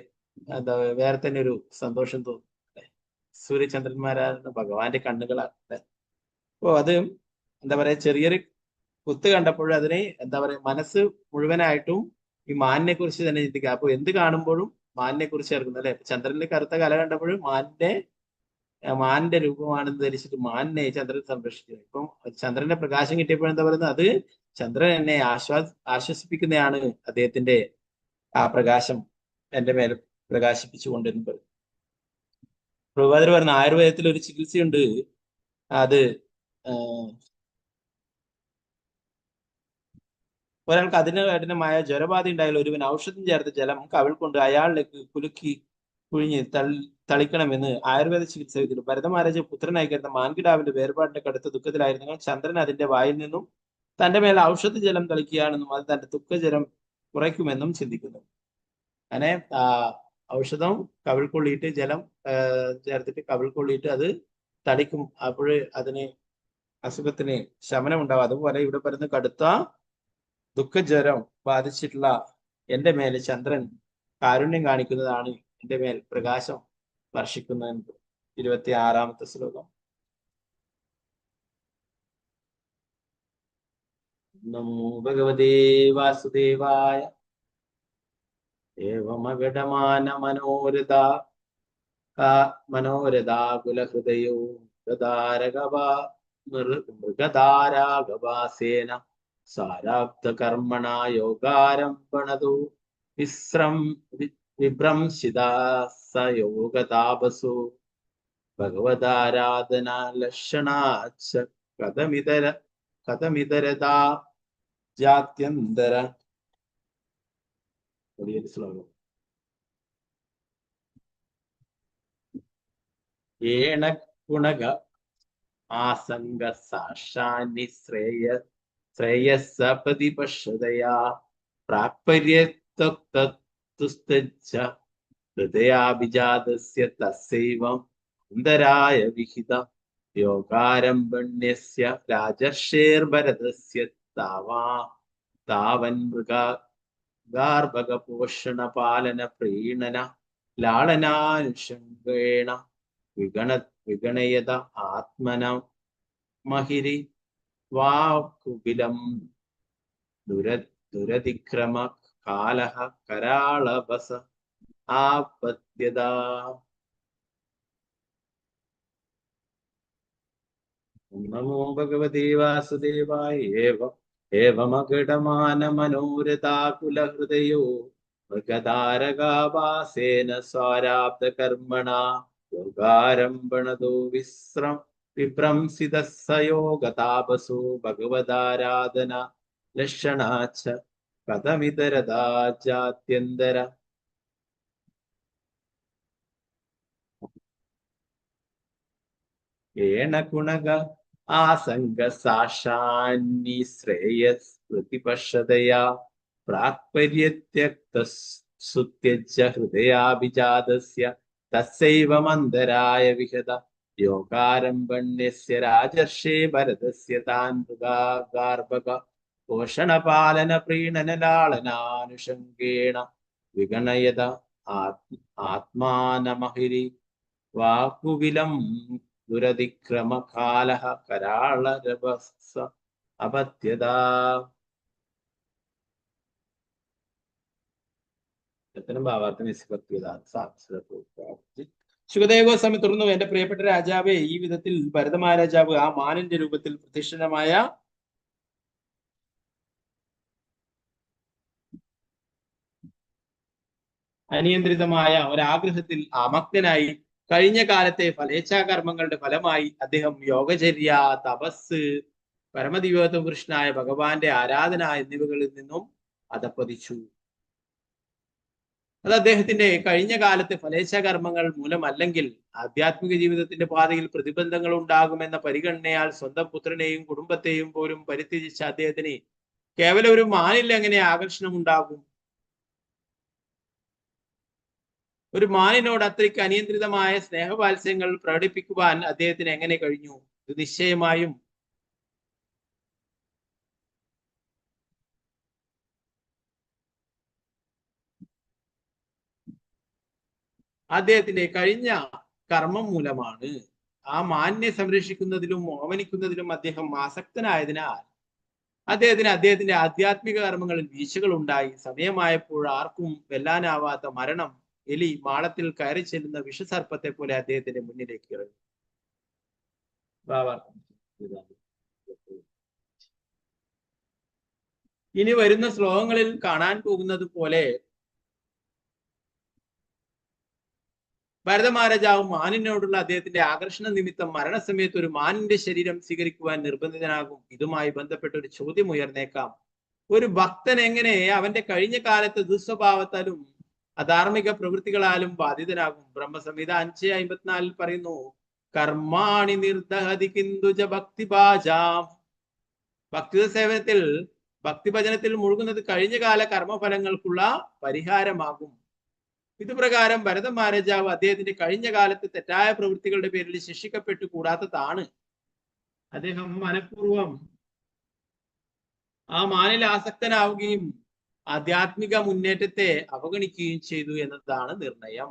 എന്താ വേറെ തന്നെ ഒരു സന്തോഷം തോന്നും അല്ലെ. സൂര്യചന്ദ്രന്മാരാണ് ഭഗവാന്റെ കണ്ണുകളാണ് അല്ലെ. അപ്പോ അത് എന്താ പറയാ, ചെറിയൊരു കുത്ത് കണ്ടപ്പോൾ അതിനെ എന്താ പറയാ, മനസ്സ് മുഴുവനായിട്ടും ഈ മാനിനെ കുറിച്ച് തന്നെ ചിന്തിക്കുക. അപ്പൊ എന്ത് കാണുമ്പോഴും മാനിനെ കുറിച്ച് ചേർക്കുന്നു അല്ലെ. ചന്ദ്രന്റെ കറുത്ത കല കണ്ടപ്പോഴും മാനിന്റെ രൂപമാണെന്ന് ധരിച്ചിട്ട് മാനിനെ ചന്ദ്രൻ സംരക്ഷിക്കുന്നു. ഇപ്പം ചന്ദ്രന്റെ പ്രകാശം കിട്ടിയപ്പോൾ എന്താ പറയുന്നത്, അത് ചന്ദ്രൻ എന്നെ ആശ്വസിപ്പിക്കുന്നതാണ്, അദ്ദേഹത്തിന്റെ ആ പ്രകാശം എന്റെ മേൽ പ്രകാശിപ്പിച്ചുകൊണ്ടെന്ന് പറയും. പ്രഭാതർ പറഞ്ഞ ആയുർവേദത്തിൽ ഒരു ചികിത്സയുണ്ട്. അത് ഒരാൾക്ക് കഠിനമായ ജ്വരബാധ ഉണ്ടായാൽ ഒരുവൻ ഔഷധം ചേർത്ത ജലം കവിൾ കൊണ്ട് അയാളിലേക്ക് കുലുക്കി കുഴിഞ്ഞ് തളിക്കണമെന്ന് ആയുർവേദ ചികിത്സ വിധിച്ചു. ഭരതമഹാരാജ പുത്രനായി കരുന്ന മാൻകിടാവിന്റെ വേർപാടിന്റെ കടുത്ത ദുഃഖത്തിലായിരുന്നെങ്കിൽ ചന്ദ്രൻ അതിന്റെ വായിൽ നിന്നും തന്റെ മേൽ ഔഷധ ജലം തളിക്കുകയാണെന്നും അത് തന്റെ ദുഃഖജലം കുറയ്ക്കുമെന്നും ചിന്തിക്കുന്നു. അങ്ങനെ ഔഷധം കവിൾ കൊള്ളിയിട്ട് ജലം ചേർത്തിട്ട് കവിൾ കൊള്ളിയിട്ട് അത് തളിക്കും. അപ്പോൾ അതിന് അസുഖത്തിന് ശമനം ഉണ്ടാവും. അതുപോലെ ഇവിടെ പറയുന്ന കടുത്ത ദുഃഖജ്വരം ബാധിച്ചിട്ടുള്ള എന്റെ മേലെ ചന്ദ്രൻ കാരുണ്യം കാണിക്കുന്നതാണ്, എന്റെ മേൽ പ്രകാശം വർഷിക്കുന്നത്. 26-ാമത്തെ ശ്ലോകം. നമോ ഭഗവതേ വാസുദേവായ. ഏവമഗടമാന മനോരഥാകുലഹൃദയോ മൃഗധാരാഗവാസേന സാരാബ്ധകർമ്മണ യോഗാരംഭണതു വിഭ്രംശിതാസയോഗതാപസു ഭഗവതാരാധന ലക്ഷണാച്ച കഥമിതരതാ ജാത്യന്തര. ശ്ലോകം. ഏണ ഗുണക ആസംഗ സാക്ഷാനി ശ്രേയസ്സ പ്രതിപശ്യതയാ പ്രാക്പര്യത്തുസ്തജ്ജ ഹൃദയാഭിജാതസ്യ തസ്സൈവം അന്തരായ വിഹിത യോഗാരംഭണ്യസ്യ രാജർഷേർഭരതസ്യ താവൻ ഗാർഭകപോഷണ പാലന പ്രീണന ലാളനാനുഷംഗേണ വിഗണയത ആത്മന മഹിരി വാകുബിലം ദുരതിക്രമ കാലഹ കരാളവസ ആപദ്യത. നമോ ഭഗവതേ വാസുദേവായ. ഏവമഗടമാന മനോരഥാകുലഹൃദയോ മൃഗധാരകാഭാസേന സ്വാരാബ്ധകർമ്മണ യോഗാരംഭണതോ വിഭ്രംസിതസ്സയോഗതാപസോ ഭഗവതാരാധന ലക്ഷണാച്ച കഥമിതരതാ ജാത്യന്തര. ഏണ ഗുണക ആസംഗ സാക്ഷാന്നി ശ്രേയസ് പ്രതിപശ്യതയാ പ്രാക്പര്യത്യക്തസുത്യജ്യ ഹൃദയാഭിജാതസ്യ തസ്സൈവമന്തരായ വിഹത യോഗാരംഭണ്യസ്യ രാജർഷേ ഭരതസ്യ താൻ മൃഗാർഭക പോഷണപാലന പ്രീണന ലാളനാനുഷംഗേണ വിഗണയത ആത്മാനമഹിരി വാകുവിലം ദുരതിക്രമകാലഃ കരാളരഭസ അപത്യതാ. ശുകദേവ ഗോസ്വാമി തുറന്നു, എന്റെ പ്രിയപ്പെട്ട രാജാവേ, ഈ വിധത്തിൽ ഭരത മഹാരാജാവ് ആ മാനിന്റെ രൂപത്തിൽ പ്രത്യക്ഷമായ അനിയന്ത്രിതമായ ഒരാഗ്രഹത്തിൽ അമഗ്നായി കഴിഞ്ഞ കാലത്തെ ഫലേച്ഛാകർമ്മങ്ങളുടെ ഫലമായി അദ്ദേഹം യോഗചര്യ, തപസ്, പരമദിവ്യോത്തമകൃഷ്ണനായ ഭഗവാന്റെ ആരാധന എന്നിവകളിൽ നിന്നും അധപ്പതിച്ചു. അത് അദ്ദേഹത്തിന്റെ കഴിഞ്ഞ കാലത്തെ ഫലേച്ഛാകർമ്മങ്ങൾ മൂലമല്ലെങ്കിൽ ആധ്യാത്മിക ജീവിതത്തിന്റെ പാതയിൽ പ്രതിബന്ധങ്ങൾ ഉണ്ടാകുമെന്ന പരിഗണനയാൽ സ്വന്തം പുത്രനെയും കുടുംബത്തെയും പോലും പരിത്യജിച്ച അദ്ദേഹത്തിന് കേവലം ഒരു മാനിൽ എങ്ങനെ ആകർഷണം ഉണ്ടാകും? ഒരു മാനിനോട് അത്രയ്ക്ക് അനിയന്ത്രിതമായ സ്നേഹവാത്സ്യങ്ങൾ പ്രകടിപ്പിക്കുവാൻ അദ്ദേഹത്തിന് എങ്ങനെ കഴിഞ്ഞു? ഇത് നിശ്ചയമായും അദ്ദേഹത്തിന്റെ കഴിഞ്ഞ കർമ്മം മൂലമാണ്. ആ മാനിനെ സംരക്ഷിക്കുന്നതിലും ഓമനിക്കുന്നതിലും അദ്ദേഹം ആസക്തനായതിനാൽ അദ്ദേഹത്തിന്റെ ആധ്യാത്മിക കർമ്മങ്ങളിൽ വീഴ്ചകൾ ഉണ്ടായി. സമയമായപ്പോൾ ആർക്കും വെല്ലാനാവാത്ത മരണം എലി മാളത്തിൽ കയറി ചെല്ലുന്ന വിഷസർപ്പത്തെ പോലെ അദ്ദേഹത്തിന്റെ മുന്നിലേക്ക് ഇറങ്ങി. ഇനി വരുന്ന ശ്ലോകങ്ങളിൽ കാണാൻ പോകുന്നത് പോലെ ഭരത മഹാരാജാവ് മാനിനോടുള്ള അദ്ദേഹത്തിന്റെ ആകർഷണ നിമിത്തം മരണസമയത്ത് ഒരു മാനിന്റെ ശരീരം സ്വീകരിക്കുവാൻ നിർബന്ധിതനാകും. ഇതുമായി ബന്ധപ്പെട്ട ഒരു ചോദ്യം ഉയർന്നേക്കാം. ഒരു ഭക്തൻ എങ്ങനെ അവന്റെ കഴിഞ്ഞ കാലത്തെ ദുസ്വഭാവത്താലും അധാർമിക പ്രവൃത്തികളാലും ബാധിതനാകും? ബ്രഹ്മസംഹിത 5:54 പറയുന്നു, കർമാണി നിർദഹതി കിന്തുജ ഭക്തിഭാജാം. ഭക്തി സേവനത്തിൽ, ഭക്തിഭജനത്തിൽ മുഴുകുന്നത് കഴിഞ്ഞ കാല കർമ്മഫലങ്ങൾക്കുള്ള പരിഹാരമാകും. ഇതുപ്രകാരം ഭരത മഹാരാജാവ് അദ്ദേഹത്തിന്റെ കഴിഞ്ഞ കാലത്തെ തെറ്റായ പ്രവൃത്തികളുടെ പേരിൽ ശിക്ഷിക്കപ്പെട്ടു കൂടാത്തതാണ്. അദ്ദേഹം മനഃപൂർവം ആ മാനിൽ ആസക്തനാവുകയും ആധ്യാത്മിക മുന്നേറ്റത്തെ അവഗണിക്കുകയും ചെയ്തു എന്നതാണ് നിർണയം.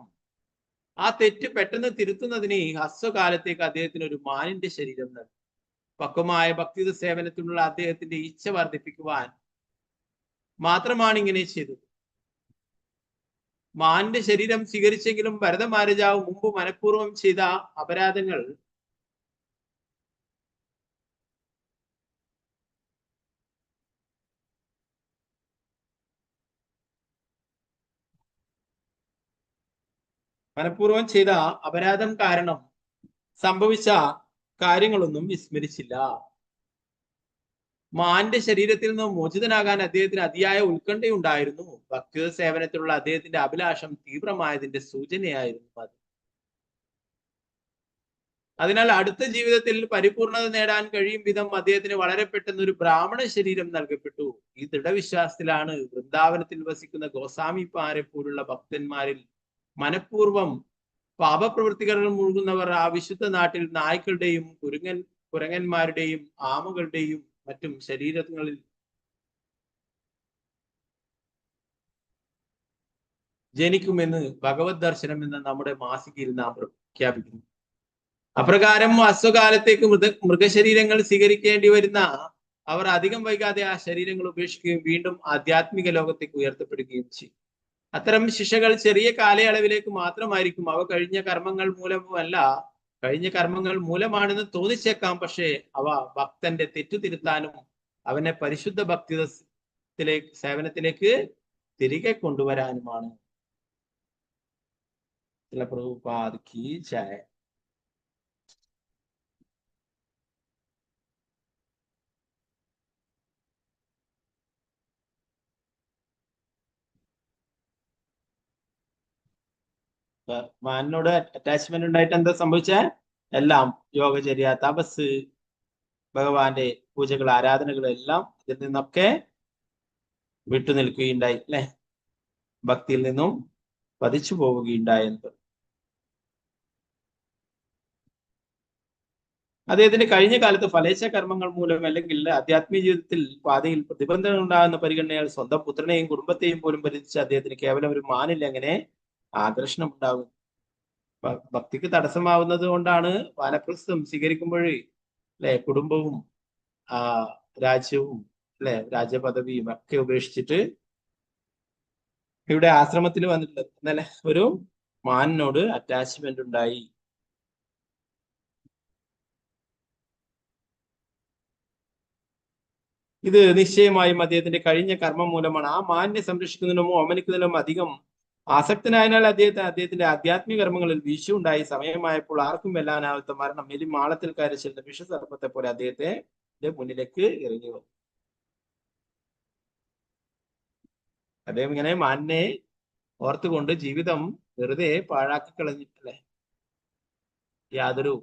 ആ തെറ്റ് പെട്ടെന്ന് തിരുത്തുന്നതിന് ഹ്രസ്വകാലത്തേക്ക് അദ്ദേഹത്തിന് ഒരു മാനിന്റെ ശരീരം നൽകി. പക്വമായ ഭക്തി സേവനത്തിനുള്ള അദ്ദേഹത്തിന്റെ ഇച്ഛ വർദ്ധിപ്പിക്കുവാൻ മാത്രമാണ് ഇങ്ങനെ ചെയ്തത്. മാനിന്റെ ശരീരം സ്വീകരിച്ചെങ്കിലും ഭരത മഹാരാജാവ് മുമ്പ് മനഃപൂർവ്വം ചെയ്ത അപരാധങ്ങൾ അപരാധം കാരണം സംഭവിച്ച കാര്യങ്ങളൊന്നും വിസ്മരിച്ചില്ല. മാന്റെ ശരീരത്തിൽ നിന്ന് മോചിതനാകാൻ അദ്ദേഹത്തിന് അതിയായ ഉത്കണ്ഠയുണ്ടായിരുന്നു. ഭക്തി സേവനത്തിലുള്ള അദ്ദേഹത്തിന്റെ അഭിലാഷം തീവ്രമായതിന്റെ സൂചനയായിരുന്നു അത്. അതിനാൽ അടുത്ത ജീവിതത്തിൽ പരിപൂർണത നേടാൻ കഴിയും വിധം അദ്ദേഹത്തിന് വളരെ പെട്ടെന്ന് ഒരു ബ്രാഹ്മണ ശരീരം നൽകപ്പെട്ടു. ഈ ദൃഢവിശ്വാസത്തിലാണ് വൃന്ദാവനത്തിൽ വസിക്കുന്ന ഗോസ്വാമിമാരെ പോലുള്ള ഭക്തന്മാരിൽ മനഃപൂർവം പാപപ്രവൃത്തികളിൽ മുഴുകുന്നവർ ആ വിശുദ്ധ നാട്ടിൽ നായ്ക്കളുടെയും കുരങ്ങന്മാരുടെയും ആമകളുടെയും മറ്റും ശരീരങ്ങളിൽ ജനിക്കുമെന്ന് ഭഗവത് ദർശനം എന്ന നമ്മുടെ മാസികയിൽ നാം പ്രഖ്യാപിക്കുന്നു. അപ്രകാരം അസ്വകാലത്തേക്ക് മൃഗശരീരങ്ങൾ സ്വീകരിക്കേണ്ടി വരുന്ന അവർ അധികം വൈകാതെ ആ ശരീരങ്ങൾ ഉപേക്ഷിക്കുകയും വീണ്ടും ആധ്യാത്മിക ലോകത്തേക്ക് ഉയർത്തപ്പെടുകയും ചെയ്യും. അത്തരം ശിക്ഷകൾ ചെറിയ കാലയളവിലേക്ക് മാത്രമായിരിക്കും. അവ കഴിഞ്ഞ കർമ്മങ്ങൾ മൂലമാണെന്ന് തോന്നിച്ചേക്കാം. പക്ഷേ അവ ഭക്തന്റെ തെറ്റുതിരുത്താനും അവനെ പരിശുദ്ധ ഭക്തി സേവനത്തിലേക്ക് തിരികെ കൊണ്ടുവരാനുമാണ്. പ്രഭുപാദ് കീ ജയ്. മാനിനോട് അറ്റാച്ച്മെന്റ് ഉണ്ടായിട്ട് എന്താ സംഭവിച്ചേ? എല്ലാം യോഗചര്യ, തപസ്, ഭഗവാന്റെ പൂജകൾ, ആരാധനകൾ എല്ലാം ഇതിൽ നിന്നൊക്കെ വിട്ടുനിൽക്കുകയുണ്ടായി അല്ലെ, ഭക്തിയിൽ നിന്നും പതിച്ചു പോവുകയുണ്ടായെന്ന്. അദ്ദേഹത്തിന്റെ കഴിഞ്ഞ കാലത്ത് ഫലേച്ഛ കർമ്മങ്ങൾ മൂലം അല്ലെങ്കിൽ ആധ്യാത്മിക ജീവിതത്തിൽ പാതയിൽ പ്രതിബന്ധങ്ങൾ ഉണ്ടാകുന്ന പരിഗണനയാൽ സ്വന്തം പുത്രനെയും കുടുംബത്തെയും പോലും പരിധിച്ച് അദ്ദേഹത്തിന് കേവലം ഒരു മാനിൽ എങ്ങനെ ആകർഷണം ഉണ്ടാകും? ഭക്തിക്ക് തടസ്സമാവുന്നത് കൊണ്ടാണ് വാനപ്രസ്ഥം സ്വീകരിക്കുമ്പോഴേ അല്ലെ കുടുംബവും രാജ്യവും അല്ലെ രാജ്യപദവിയും ഒക്കെ ഉപേക്ഷിച്ചിട്ട് ഇവിടെ ആശ്രമത്തിൽ വന്നിട്ടുള്ളത്. എന്നല്ലേ ഒരു മാനിനോട് അറ്റാച്ച്മെന്റ് ഉണ്ടായി. ഇത് നിശ്ചയമായും അദ്ദേഹത്തിന്റെ കഴിഞ്ഞ കർമ്മം മൂലമാണ്. ആ മാനിനെ സംരക്ഷിക്കുന്നതിനും ഓമനിക്കുന്നതിനും അധികം ആസക്തനായതിനാൽ അദ്ദേഹത്തിന്റെ ആധ്യാത്മിക കർമ്മങ്ങളിൽ വീഴ്ചയുണ്ടായി. സമയമായപ്പോൾ ആർക്കും വെല്ലാനാവാത്ത മരണം എലി മാളത്തിൽ കയറി ചെല്ലുന്ന വിഷസർപ്പത്തെ പോലെ അദ്ദേഹത്തിന്റെ മുന്നിലേക്ക് ഇറങ്ങി വന്നു. അദ്ദേഹം ഇങ്ങനെ മാനിനെ ഓർത്തുകൊണ്ട് ജീവിതം വെറുതെ പാഴാക്കി കളഞ്ഞിട്ടല്ലേ, യാതൊരു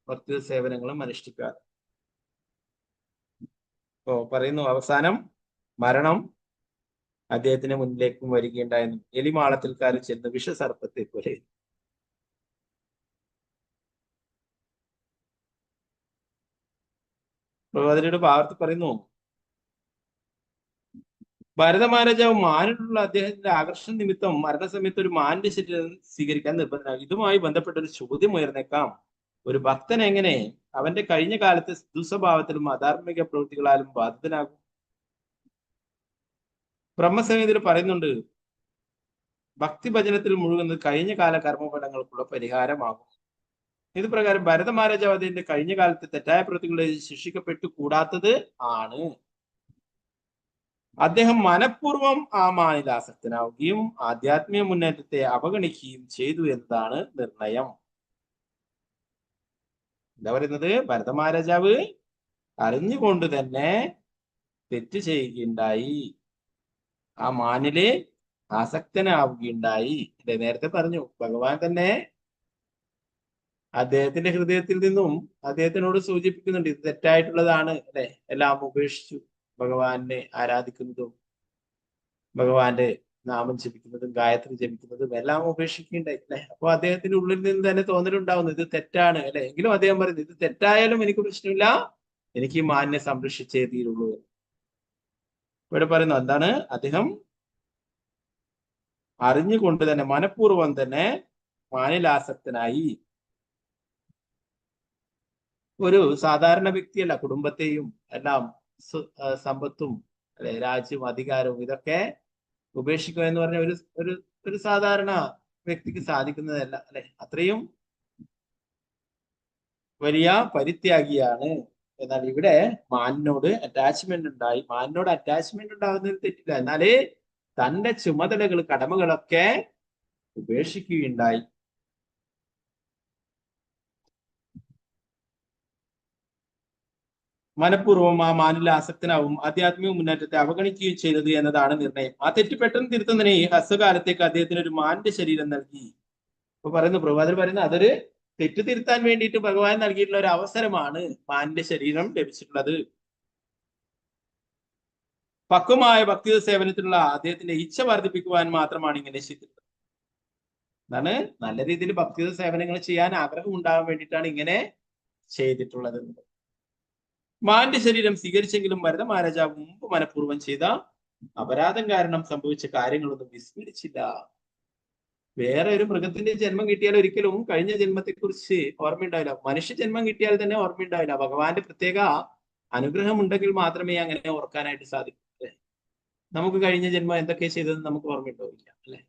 ഭക്തി സേവനങ്ങളും അനുഷ്ഠിക്കാതെ. പറയുന്നു അവസാനം മരണം അദ്ദേഹത്തിന് മുന്നിലേക്കും വരികയുണ്ടായിരുന്നു. എലിമാളത്തിൽ കയറി ചെന്ന് വിഷസർപ്പത്തെ പോലെ. പ്രവാചകരുടെ ഭാഗത്ത് പറയുന്നു, ഭരതമഹാരാജാവ് മാനിനുള്ള അദ്ദേഹത്തിന്റെ ആകർഷണ നിമിത്തം മരണസമയത്ത് ഒരു മാനിന്റെ ശരീരം സ്വീകരിക്കാൻ നിർബന്ധനാകും. ഇതുമായി ബന്ധപ്പെട്ട ഒരു ചോദ്യം ഉയർന്നേക്കാം. ഒരു ഭക്തൻ എങ്ങനെ അവന്റെ കഴിഞ്ഞ കാലത്തെ ദുസ്വഭാവത്തിലും അധാർമിക പ്രവൃത്തികളാലും ബാധിതനാകും? ബ്രഹ്മസംഹിതയിൽ പറയുന്നുണ്ട്, ഭക്തിഭജനത്തിൽ മുഴുകുന്നത് കഴിഞ്ഞ കാല കർമ്മഫലങ്ങൾക്കുള്ള പരിഹാരമാകും. ഇത് പ്രകാരം ഭരത മഹാരാജാവ് അതിന്റെ കഴിഞ്ഞ കാലത്തെ തെറ്റായ പ്രവൃത്തികളെ ശിക്ഷിക്കപ്പെട്ടു കൂടാത്തത് ആണ്. അദ്ദേഹം മനഃപൂർവ്വം ആ മാനിൽ ആസക്തനാവുകയും ആധ്യാത്മിക മുന്നേറ്റത്തെ അവഗണിക്കുകയും ചെയ്തു എന്നതാണ് നിർണയം. എന്താ പറയുന്നത്? ഭരത മഹാരാജാവ് അറിഞ്ഞുകൊണ്ട് തന്നെ തെറ്റ് ചെയ്യുകയുണ്ടായി, ആ മാനില് ആസക്തനാവുകയുണ്ടായി. നേരത്തെ പറഞ്ഞു, ഭഗവാൻ തന്നെ അദ്ദേഹത്തിന്റെ ഹൃദയത്തിൽ നിന്നും അദ്ദേഹത്തിനോട് സൂചിപ്പിക്കുന്നുണ്ട്, ഇത് തെറ്റായിട്ടുള്ളതാണ് അല്ലെ. എല്ലാം ഉപേക്ഷിച്ചു ഭഗവാനെ ആരാധിക്കുന്നതും ഭഗവാന്റെ നാമം ജപിക്കുന്നതും ഗായത്രി ജപിക്കുന്നതും എല്ലാം ഉപേക്ഷിക്കുകയുണ്ടായി അല്ലെ. അപ്പൊ അദ്ദേഹത്തിന്റെ ഉള്ളിൽ നിന്ന് തന്നെ തോന്നലുണ്ടാവുന്നു, ഇത് തെറ്റാണ് അല്ലെ. എങ്കിലും അദ്ദേഹം പറയുന്നത്, ഇത് തെറ്റായാലും എനിക്ക് പ്രശ്നമില്ല, എനിക്ക് ഈ മാനിനെ സംരക്ഷിച്ചേ തീരുള്ളൂ. ഇവിടെ പറയുന്നു എന്താണ്, അദ്ദേഹം അറിഞ്ഞുകൊണ്ട് തന്നെ മനഃപൂർവ്വം തന്നെ മാനിലാസക്തനായി. ഒരു സാധാരണ വ്യക്തിയല്ല, കുടുംബത്തെയും എല്ലാം സമ്പത്തും അല്ലെ രാജ്യവും അധികാരവും ഇതൊക്കെ ഉപേക്ഷിക്കുക എന്ന് പറഞ്ഞ ഒരു സാധാരണ വ്യക്തിക്ക് സാധിക്കുന്നതല്ല അല്ലെ. അത്രയും വലിയ പരിത്യാഗിയാണ്. എന്നാൽ ഇവിടെ മാനിനോട് അറ്റാച്ച്മെന്റ് ഉണ്ടായി. മാനിനോട് അറ്റാച്ച്മെന്റ് ഉണ്ടാകുന്നതിൽ തെറ്റില്ല, എന്നാല് തന്റെ ചുമതലകൾ കടമകളൊക്കെ ഉപേക്ഷിക്കുകയുണ്ടായി. മനഃപൂർവ്വം ആ മാനിൽ ആസക്തനാവും ആധ്യാത്മിക മുന്നേറ്റത്തെ അവഗണിക്കുകയും ചെയ്തത് എന്നതാണ് നിർണയം. ആ തെറ്റ് പെട്ടെന്ന് തിരുത്തുന്നതിന് ഈ ഹ്രസ്വകാലത്തേക്ക് അദ്ദേഹത്തിന് ഒരു മാനിന്റെ ശരീരം നൽകി. അപ്പൊ പറയുന്നു, പ്രവാചകർ പറയുന്നത് അതൊരു തെറ്റ് തിരുത്താൻ വേണ്ടിയിട്ട് ഭഗവാൻ നൽകിയിട്ടുള്ള ഒരു അവസരമാണ് മാനിന്റെ ശരീരം ലഭിച്ചിട്ടുള്ളത്. പക്വമായ ഭക്തി സേവനത്തിലുള്ള അദ്ദേഹത്തിന്റെ ഇച്ഛ വർദ്ധിപ്പിക്കുവാൻ മാത്രമാണ് ഇങ്ങനെ ചെയ്തിട്ടുള്ളത്. എന്താണ്, നല്ല രീതിയിൽ ഭക്തി സേവനങ്ങൾ ചെയ്യാൻ ആഗ്രഹം ഉണ്ടാകാൻ വേണ്ടിയിട്ടാണ് ഇങ്ങനെ ചെയ്തിട്ടുള്ളത്. മാന്റെ ശരീരം സ്വീകരിച്ചെങ്കിലും ഭരത മഹാരാജാവ് മുമ്പ് മനഃപൂർവ്വം ചെയ്ത അപരാധം കാരണം സംഭവിച്ച കാര്യങ്ങളൊന്നും വിസ്മരിച്ചില്ല. വേറെ ഒരു മൃഗത്തിന്റെ ജന്മം കിട്ടിയാൽ ഒരിക്കലും കഴിഞ്ഞ ജന്മത്തെ കുറിച്ച് ഓർമ്മയുണ്ടാവില്ല. മനുഷ്യ ജന്മം കിട്ടിയാൽ തന്നെ ഓർമ്മയുണ്ടാവില്ല. ഭഗവാന്റെ പ്രത്യേക അനുഗ്രഹം ഉണ്ടെങ്കിൽ മാത്രമേ അങ്ങനെ ഓർക്കാനായിട്ട് സാധിക്കൂ. അല്ലെ, നമുക്ക് കഴിഞ്ഞ ജന്മം എന്തൊക്കെ ചെയ്തതെന്ന് നമുക്ക് ഓർമ്മയുണ്ടാവില്ല അല്ലെ.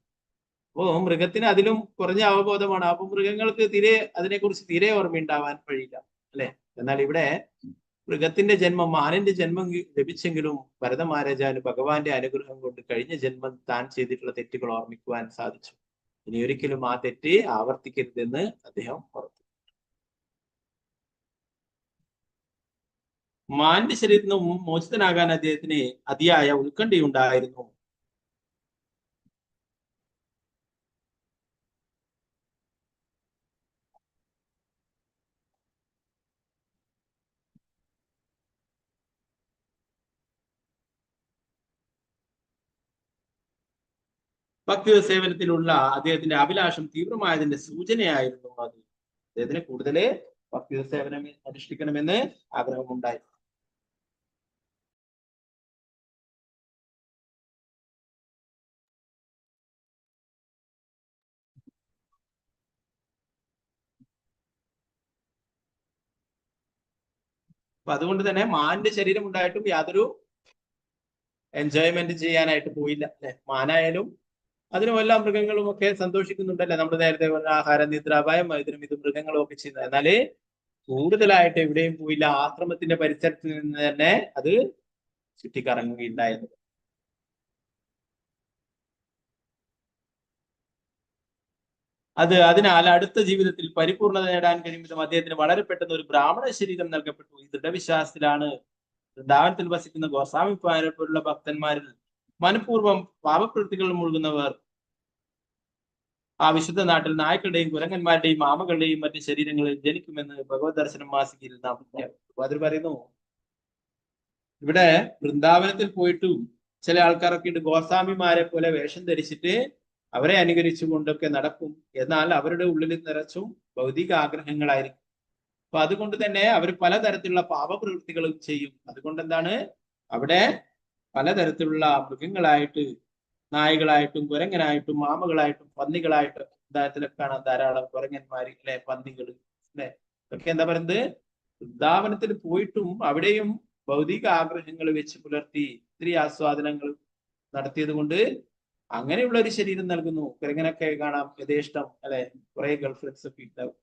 അപ്പോ മൃഗത്തിന് അതിലും കുറഞ്ഞ അവബോധമാണ്. അപ്പൊ മൃഗങ്ങൾക്ക് അതിനെക്കുറിച്ച് തീരെ ഓർമ്മയുണ്ടാവാൻ വഴിയില്ല അല്ലെ. എന്നാൽ ഇവിടെ മൃഗത്തിന്റെ ജന്മം, മാനിന്റെ ജന്മം ലഭിച്ചെങ്കിലും ഭരത മഹാരാജാവിന് ഭഗവാന്റെ അനുഗ്രഹം കൊണ്ട് കഴിഞ്ഞ ജന്മം താൻ ചെയ്തിട്ടുള്ള തെറ്റുകൾ ഓർമ്മിക്കുവാൻ സാധിച്ചു. ഇനി ഒരിക്കലും ആ തെറ്റ് ആവർത്തിക്കരുതെന്ന് അദ്ദേഹം പറഞ്ഞു. മാനിന്റെ ശരീരത്തിൽ നിന്നും മോചിതനാകാൻ അദ്ദേഹത്തിന് അതിയായ ഉത്കണ്ഠയുണ്ടായിരുന്നു. ഭക്തി സേവനത്തിലുള്ള അദ്ദേഹത്തിന്റെ അഭിലാഷം തീവ്രമായതിന്റെ സൂചനയായിരുന്നു അത്. അദ്ദേഹത്തിന് കൂടുതൽ ഭക്തി സേവനം അനുഷ്ഠിക്കണമെന്ന് ആഗ്രഹമുണ്ടായി. അപ്പൊ അതുകൊണ്ട് തന്നെ മാന്റെ ശരീരം ഉണ്ടായിട്ടും യാതൊരു എൻജോയ്മെന്റ് ചെയ്യാനായിട്ട് പോയില്ല അല്ലെ. മാനായാലും അതിനും എല്ലാ മൃഗങ്ങളും ഒക്കെ സന്തോഷിക്കുന്നുണ്ടല്ലേ. നമ്മൾ നേരത്തെ പറഞ്ഞ ആഹാര നിദ്രാപായം ഇതിനും ഇത് മൃഗങ്ങളും ഒക്കെ ചെയ്യുന്നത്. എന്നാല് കൂടുതലായിട്ട് എവിടെയും പോയില്ല. ആശ്രമത്തിന്റെ പരിസരത്ത് നിന്ന് തന്നെ അത് ചുറ്റിക്കറങ്ങുകയുണ്ടായത്. അതിനാൽ അടുത്ത ജീവിതത്തിൽ പരിപൂർണത നേടാൻ കഴിയുമ്പോൾ അദ്ദേഹത്തിന് വളരെ പെട്ടെന്ന് ഒരു ബ്രാഹ്മണ ശരീരം നൽകപ്പെട്ടു. ഈ ദൃഢവിശ്വാസത്തിലാണ് വൃന്ദാവനത്തിൽ വസിക്കുന്ന ഗോസ്വാമി പോലുള്ള ഭക്തന്മാരിൽ മനഃപൂർവ്വം പാപപ്രവൃത്തികൾ മുഴുകുന്നവർ ആ വിശുദ്ധ നാട്ടിൽ നായ്ക്കളുടെയും കുരങ്ങന്മാരുടെയും ആമകളുടെയും മറ്റ് ശരീരങ്ങളിൽ ജനിക്കുമെന്ന് ഭഗവത് ദർശനം മാസികയിൽ നാം അതിൽ പറയുന്നു. ഇവിടെ വൃന്ദാവനത്തിൽ പോയിട്ടും ചില ആൾക്കാരൊക്കെ ഉണ്ട് ഗോസ്വാമിമാരെ പോലെ വേഷം ധരിച്ചിട്ട് അവരെ അനുകരിച്ചുകൊണ്ടൊക്കെ നടക്കും. എന്നാൽ അവരുടെ ഉള്ളിൽ നിറച്ചും ഭൗതിക ആഗ്രഹങ്ങളായിരിക്കും. അപ്പൊ അതുകൊണ്ട് തന്നെ അവർ പലതരത്തിലുള്ള പാപപ്രവൃത്തികളും ചെയ്യും. അതുകൊണ്ട് എന്താണ് അവിടെ പലതരത്തിലുള്ള മൃഗങ്ങളായിട്ട്, നായകളായിട്ടും കുരങ്ങനായിട്ടും ആമകളായിട്ടും പന്നികളായിട്ടും ഇദ്ദേഹത്തിലൊക്കെ കാണാൻ ധാരാളം കുരങ്ങന്മാര് അല്ലെ, പന്നികൾ അല്ലെ, ഇതൊക്കെ എന്താ പറയുന്നത് വൃന്ദാവനത്തിൽ പോയിട്ടും അവിടെയും ഭൗതിക ആഗ്രഹങ്ങൾ വെച്ച് പുലർത്തി സ്ത്രീ ആസ്വാദനങ്ങൾ നടത്തിയത് കൊണ്ട് അങ്ങനെയുള്ള ഒരു ശരീരം നൽകുന്നു. കുരങ്ങനൊക്കെ കാണാം യഥേഷ്ടം അല്ലെ, കുറെ ഗേൾ ഫ്രണ്ട്സ് ഒക്കെ ഉണ്ടാവും.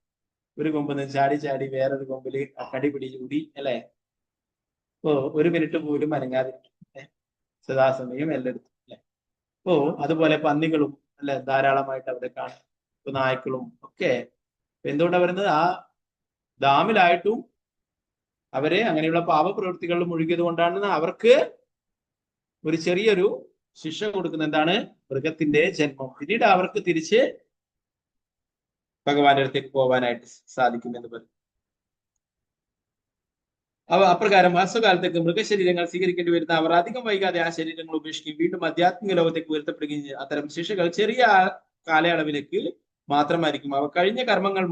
ഒരു കൊമ്പ് ചാടി ചാടി വേറൊരു കൊമ്പില് കടിപിടി ചൂടി അല്ലെ, ഇപ്പോ ഒരു മിനിറ്റ് പോലും അനങ്ങാതിരിക്കും സദാസമയം എല്ലായിടത്തും അല്ലെ. അപ്പോ അതുപോലെ പന്നികളും അല്ലെ ധാരാളമായിട്ട് അവിടെ കാണും. ഇപ്പൊ നായ്ക്കളും ഒക്കെ എന്തുകൊണ്ടാ പറയുന്നത് ആ ഡാമിലായിട്ടും അവരെ അങ്ങനെയുള്ള പാപപ്രവൃത്തികളിൽ മുഴുകിയത് കൊണ്ടാണ് അവർക്ക് ഒരു ചെറിയൊരു ശിക്ഷ കൊടുക്കുന്നത്. എന്താണ് മൃഗത്തിന്റെ ജന്മം. പിന്നീട് അവർക്ക് തിരിച്ച് ഭഗവാന്റെ അടുത്തേക്ക് പോകാനായിട്ട് സാധിക്കുമെന്ന് പറയും. അപ്രകാരം വാസ്തുകാലത്തേക്ക് മൃഗശരീരങ്ങൾ സ്വീകരിക്കേണ്ടി വരുന്ന അവർ അധികം വൈകാതെ ആ ശരീരങ്ങൾ ഉപേക്ഷിക്കുകയും വീണ്ടും ആധ്യാത്മിക ലോകത്തേക്ക് ഉയർത്തപ്പെടുകയും ചെയ്യും. അത്തരം ശിക്ഷകൾ ചെറിയ കാലയളവിലേക്ക് മാത്രമായിരിക്കും. അവ കഴിഞ്ഞ കർമ്മങ്ങൾ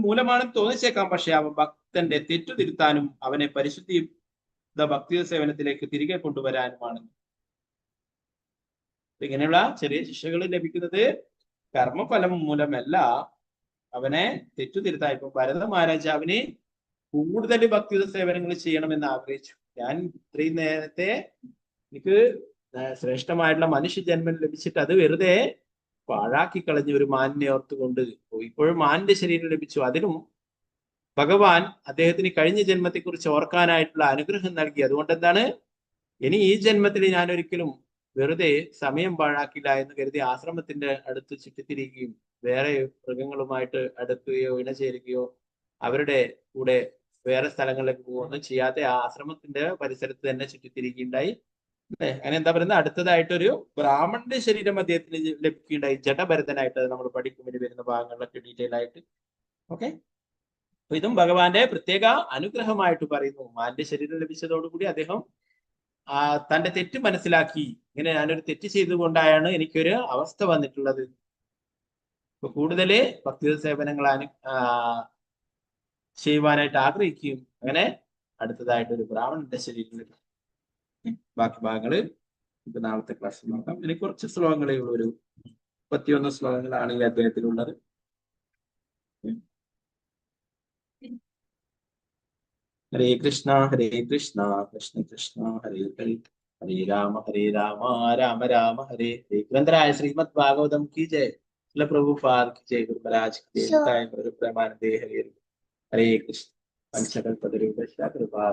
മൂലമാണെന്ന് തോന്നിച്ചേക്കാം. പക്ഷെ അവ ഭക്തന്റെ തെറ്റു തിരുത്താനും അവനെ പരിശുദ്ധി ഭക്തി സേവനത്തിലേക്ക് തിരികെ കൊണ്ടുവരാനുമാണ്. ഇങ്ങനെയുള്ള ചെറിയ ശിക്ഷകൾ ലഭിക്കുന്നത് കർമ്മഫലം മൂലമല്ല, അവനെ തെറ്റുതിരുത്താൻ. ഇപ്പൊ ഭരത മഹാരാജാവിന് കൂടുതൽ ഭക്തി സേവനങ്ങൾ ചെയ്യണമെന്ന് ആഗ്രഹിച്ചു. ഞാൻ ഇത്രയും നേരത്തെ എനിക്ക് ശ്രേഷ്ഠമായിട്ടുള്ള മനുഷ്യ ജന്മം ലഭിച്ചിട്ട് അത് വെറുതെ പാഴാക്കി കളഞ്ഞ ഒരു മാനിനെ ഓർത്തുകൊണ്ട് ഇപ്പോഴും മാനിന്റെ ശരീരം ലഭിച്ചു. അതിനും ഭഗവാൻ അദ്ദേഹത്തിന് കഴിഞ്ഞ ജന്മത്തെ കുറിച്ച് ഓർക്കാനായിട്ടുള്ള അനുഗ്രഹം നൽകി. അതുകൊണ്ട് എന്താണ് ഇനി ഈ ജന്മത്തിൽ ഞാൻ ഒരിക്കലും വെറുതെ സമയം പാഴാക്കില്ല എന്ന് കരുതി ആശ്രമത്തിന്റെ അടുത്ത് ചുറ്റിത്തിരിക്കുകയും വേറെ മൃഗങ്ങളുമായിട്ട് അടുക്കുകയോ ഇണചേരുകയോ അവരുടെ കൂടെ വേറെ സ്ഥലങ്ങളിലേക്ക് പോകുകയൊന്നും ചെയ്യാതെ ആ ആശ്രമത്തിന്റെ പരിസരത്ത് തന്നെ ചുറ്റിത്തിരിക്കുകയുണ്ടായി. അങ്ങനെ എന്താ പറയുന്നത് അടുത്തതായിട്ടൊരു ബ്രാഹ്മണന്റെ ശരീരം അദ്ദേഹത്തിന് ലഭിക്കുകയുണ്ടായി. ജഡഭരതനായിട്ട് നമ്മൾ പഠിക്കും ഇനി വരുന്ന ഭാഗങ്ങളിലൊക്കെ ഡീറ്റെയിൽ ആയിട്ട്. ഓക്കെ, അപ്പൊ ഇതും ഭഗവാന്റെ പ്രത്യേക അനുഗ്രഹമായിട്ട് പറയുന്നു. മാന്റെ ശരീരം ലഭിച്ചതോടുകൂടി അദ്ദേഹം തന്റെ തെറ്റ് മനസ്സിലാക്കി. ഇങ്ങനെ ഞാനൊരു തെറ്റ് ചെയ്തുകൊണ്ടാണ് എനിക്കൊരു അവസ്ഥ വന്നിട്ടുള്ളത്. ഇപ്പൊ കൂടുതല് ഭക്തി സേവനങ്ങൾ ചെയ്യുവാനായിട്ട് ആഗ്രഹിക്കുകയും അങ്ങനെ അടുത്തതായിട്ട് ഒരു ബ്രാഹ്മണന്റെ ശരീരം ലഭിക്കും. ബാക്കി ഭാഗങ്ങള് നമുക്ക് നാളത്തെ ക്ലാസ്സിൽ നോക്കാം. ഇനി കുറച്ച് ശ്ലോകങ്ങളേ ഉള്ളൂ. ഒരു 31 ശ്ലോകങ്ങളാണ് ഈ അധ്യായത്തിലുള്ളത്. ഹരേ കൃഷ്ണ കൃഷ്ണ കൃഷ്ണ ഹരേ ഹരേ, ഹരേ രാമ രാമ രാമ ഹരേ ഹരേ. ഗ്രന്ഥരായ ശ്രീമദ് ഭാഗവതം की जय, श्रील प्रभुपाद की जय, गुरु महाराज की जय, गुरु प्रेमानंदे हरे हरे कृष्ण. पंचकल्पतरुभ्यश्च कृपा